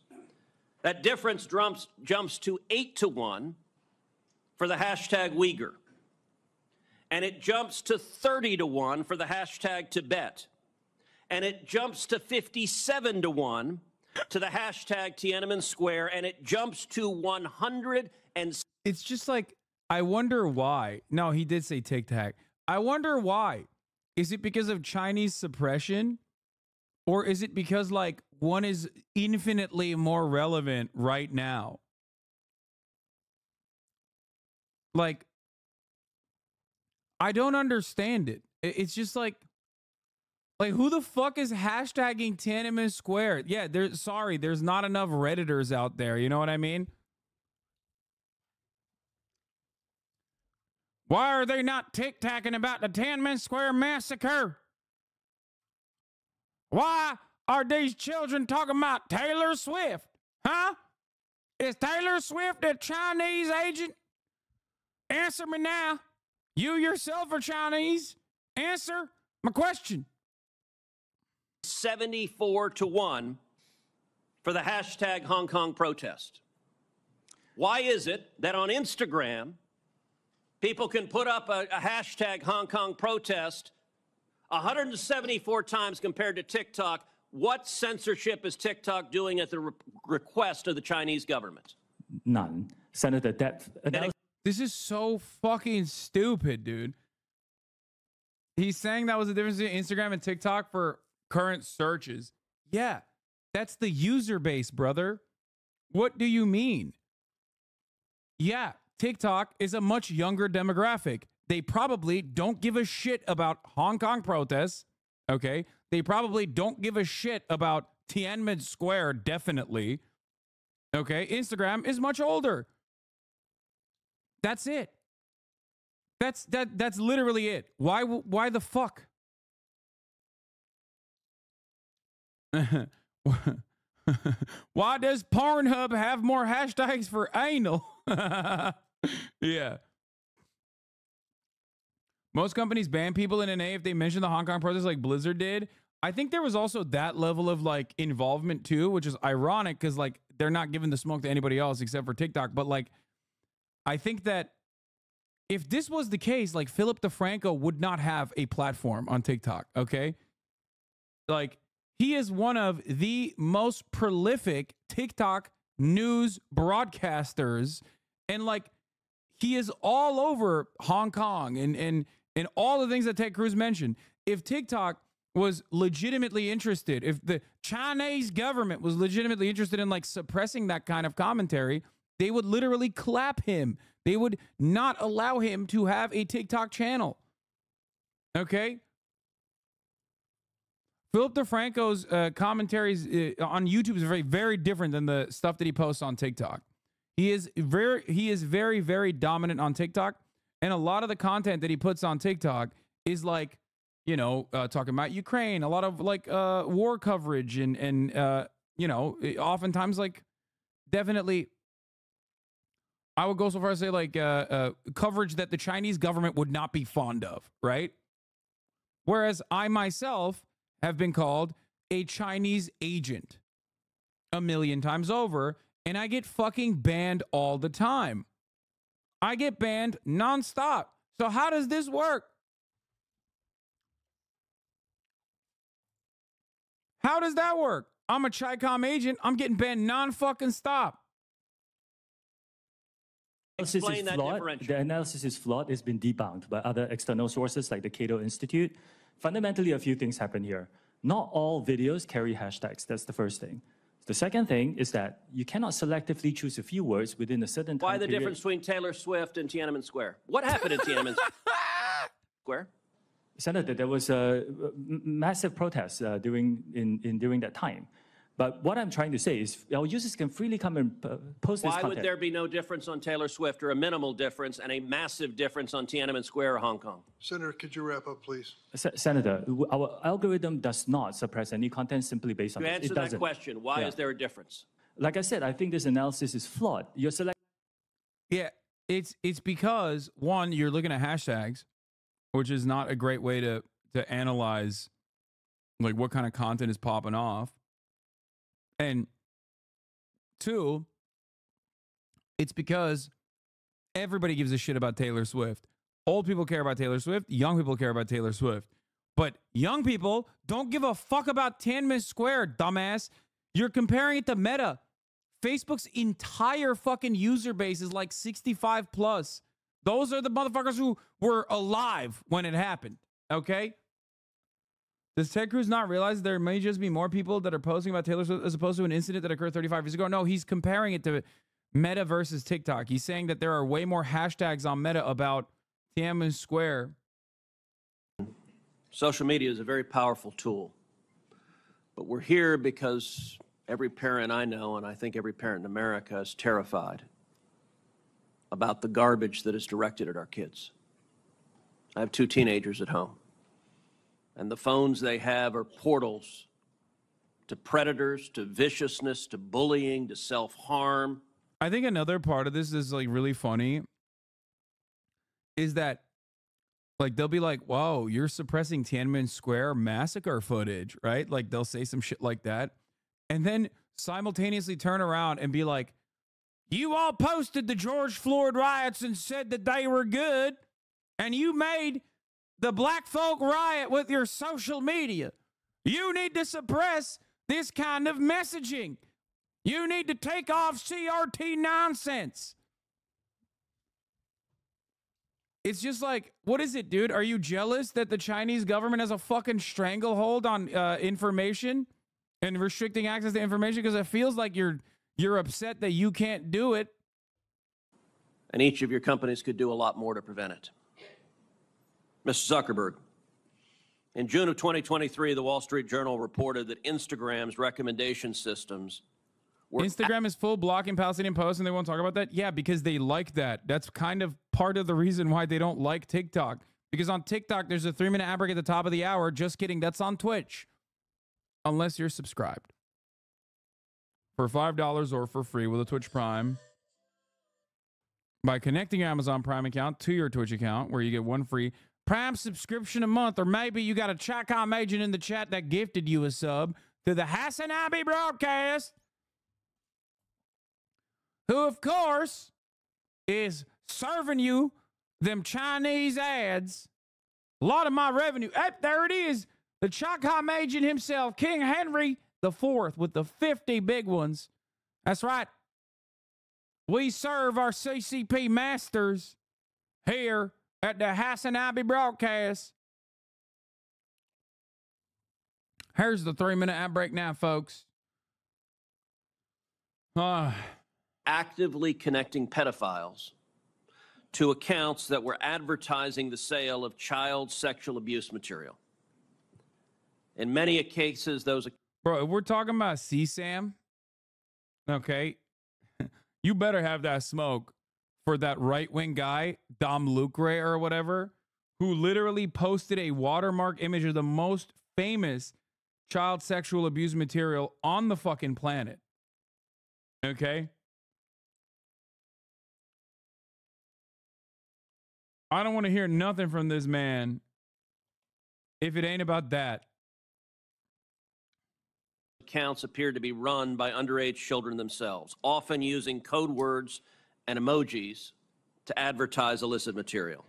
That difference jumps to 8 to 1 for the hashtag Uyghur. And it jumps to 30 to 1 for the hashtag Tibet. And it jumps to 57 to 1 to the hashtag Tiananmen Square. And it jumps to 100 and... It's just like, I wonder why. No, he did say TikTok. I wonder why. Is it because of Chinese suppression? Or is it because, like, one is infinitely more relevant right now? Like, I don't understand it. It's just like who the fuck is hashtagging Tiananmen Square? Yeah, there's not enough Redditors out there. You know what I mean? Why are they not tic-tacking about the Tiananmen Square massacre? Why are these children talking about Taylor Swift? Huh? Is Taylor Swift a Chinese agent? Answer me now. You yourself are Chinese. Answer my question. 74 to 1 for the hashtag Hong Kong protest. Why is it that on Instagram, people can put up a hashtag Hong Kong protest 174 times compared to TikTok? What censorship is TikTok doing at the request of the Chinese government? None. Senator, this is so fucking stupid, dude. He's saying that was the difference between Instagram and TikTok for current searches. Yeah, that's the user base, brother. What do you mean? Yeah, TikTok is a much younger demographic. They probably don't give a shit about Hong Kong protests, okay? They probably don't give a shit about Tiananmen Square, definitely. Okay, Instagram is much older. That's it. That's literally it. Why the fuck? Why does Pornhub have more hashtags for anal? Yeah. Most companies ban people in NA if they mention the Hong Kong protests like Blizzard did. I think there was also that level of like involvement too, which is ironic because like they're not giving the smoke to anybody else except for TikTok. But like, I think that if this was the case, like Philip DeFranco would not have a platform on TikTok. Okay. Like he is one of the most prolific TikTok news broadcasters. And like, he is all over Hong Kong and all the things that Ted Cruz mentioned. If TikTok was legitimately interested, if the Chinese government was legitimately interested in like suppressing that kind of commentary, they would literally clap him. They would not allow him to have a TikTok channel. Okay? Philip DeFranco's commentaries on YouTube is very, very different than the stuff that he posts on TikTok. He is very, very dominant on TikTok. And a lot of the content that he puts on TikTok is like, you know, talking about Ukraine, a lot of like war coverage and you know, oftentimes like definitely, I would go so far as to say like coverage that the Chinese government would not be fond of, right? Whereas I myself have been called a Chinese agent a million times over, and I get fucking banned all the time. I get banned nonstop. So how does this work? How does that work? I'm a Chi-Com agent. I'm getting banned non-fucking stop. Explain that differential. The analysis is flawed. It's been debunked by other external sources like the Cato Institute. Fundamentally, a few things happen here. Not all videos carry hashtags. That's the first thing. The second thing is that you cannot selectively choose a few words within a certain time Why the period. difference between Taylor Swift and Tiananmen Square? What happened in Tiananmen Square? Senator, there was a massive protest during that time. But what I'm trying to say is our users can freely come and post this Why content. would there be no difference on Taylor Swift, or a minimal difference and a massive difference on Tiananmen Square or Hong Kong? Senator, could you wrap up, please? Senator, our algorithm does not suppress any content simply based on To this. answer that question, why is there a difference? Like I said, I think this analysis is flawed. You're Yeah, it's because, one, you're looking at hashtags, which is not a great way to analyze like what kind of content is popping off. And two, it's because everybody gives a shit about Taylor Swift. Old people care about Taylor Swift. Young people care about Taylor Swift. But young people don't give a fuck about Tiananmen Square, dumbass. You're comparing it to Meta. Facebook's entire fucking user base is like 65 plus. Those are the motherfuckers who were alive when it happened, okay? Does Ted Cruz not realize there may just be more people that are posting about Taylor Swift as opposed to an incident that occurred 35 years ago? No, he's comparing it to Meta versus TikTok. He's saying that there are way more hashtags on Meta about Tiananmen Square. Social media is a very powerful tool. But we're here because every parent I know, and I think every parent in America, is terrified about the garbage that is directed at our kids. I have 2 teenagers at home. And the phones they have are portals to predators, to viciousness, to bullying, to self-harm. I think another part of this is like really funny is that like they'll be like, whoa, you're suppressing Tiananmen Square massacre footage, right? Like they'll say some shit like that. And then simultaneously turn around and be like, you all posted the George Floyd riots and said that they were good. And you made the black folk riot with your social media. You need to suppress this kind of messaging. You need to take off CRT nonsense. It's just like, what is it, dude? Are you jealous that the Chinese government has a fucking stranglehold on information and restricting access to information? Because it feels like you're upset that you can't do it. And each of your companies could do a lot more to prevent it. Mr. Zuckerberg, in June of 2023, the Wall Street Journal reported that Instagram's recommendation systems were... Instagram is full blocking Palestinian posts and they won't talk about that? Yeah, because they like that. That's kind of part of the reason why they don't like TikTok. Because on TikTok, there's a 3-minute ad break at the top of the hour. Just kidding. That's on Twitch. Unless you're subscribed. For $5 or for free with a Twitch Prime. By connecting your Amazon Prime account to your Twitch account, where you get 1 free Prime subscription a month, or maybe you got a Chi-Com agent in the chat that gifted you a sub to the Hasanabi broadcast, who, of course, is serving you them Chinese ads. A lot of my revenue. There it is. The Chi-Com agent himself, King Henry IV, with the 50 big ones. That's right. We serve our CCP masters here at the Hasanabi broadcast. Here's the 3-minute ad break now, folks. Actively connecting pedophiles to accounts that were advertising the sale of child sexual abuse material. In many cases, those... Bro, if we're talking about CSAM, okay, you better have that smoke for that right-wing guy, Dom Lucre or whatever, who literally posted a watermark image of the most famous child sexual abuse material on the fucking planet. Okay? I don't want to hear nothing from this man if it ain't about that. Accounts appeared to be run by underage children themselves, often using code words and emojis to advertise illicit material.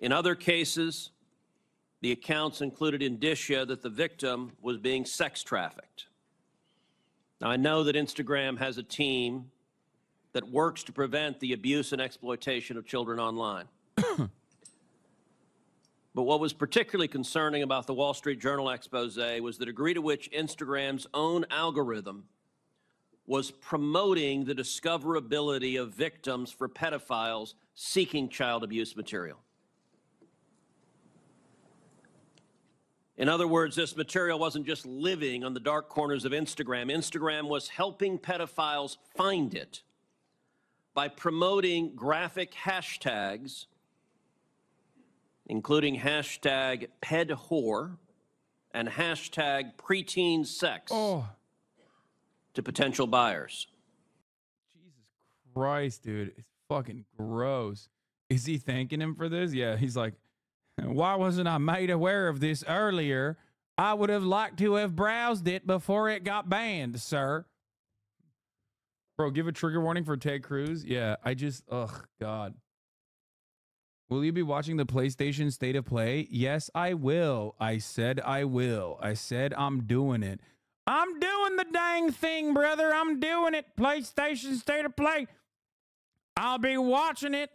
In other cases, the accounts included indicia that the victim was being sex trafficked. Now, I know that Instagram has a team that works to prevent the abuse and exploitation of children online. But what was particularly concerning about the Wall Street Journal expose was the degree to which Instagram's own algorithm was promoting the discoverability of victims for pedophiles seeking child abuse material. In other words, this material wasn't just living on the dark corners of Instagram. Instagram was helping pedophiles find it by promoting graphic hashtags, including hashtag pedwhore and hashtag preteen sex to potential buyers. Christ, dude. It's fucking gross. Is he thanking him for this? Yeah, he's like, why wasn't I made aware of this earlier? I would have liked to have browsed it before it got banned, sir. Bro, give a trigger warning for Ted Cruz. Yeah, ugh, God. Will you be watching the PlayStation State of Play? Yes, I will. I said I will. I said I'm doing it. I'm doing the dang thing, brother. I'm doing it. PlayStation State of Play. I'll be watching it.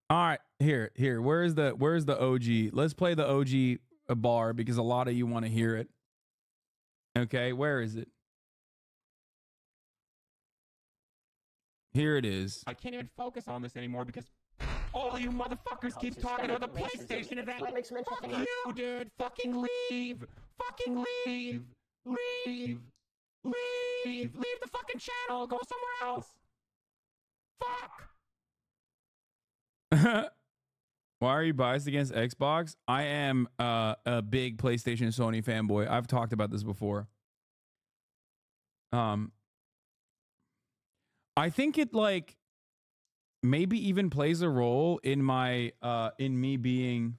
All right, here. Where's the OG? Let's play the OG bar because a lot of you want to hear it. Okay, where is it? Here it is. I can't even focus on this anymore because all you motherfuckers keep talking about the PlayStation event. Fuck you, dude. Fucking leave. Fucking leave. Leave. Leave. Leave the fucking channel. Go somewhere else. Fuck. Why are you biased against Xbox? I am a big PlayStation and Sony fanboy. I've talked about this before. I think it like maybe even plays a role in my in me being.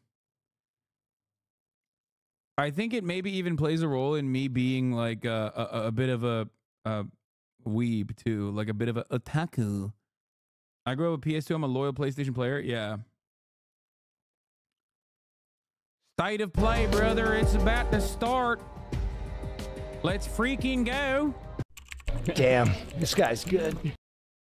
I think it maybe even plays a role in me being like a bit of a weeb too, like a bit of a otaku. I grew up with PS2. I'm a loyal PlayStation player. Yeah. State of Play, brother. It's about to start. Let's freaking go. Damn, this guy's good.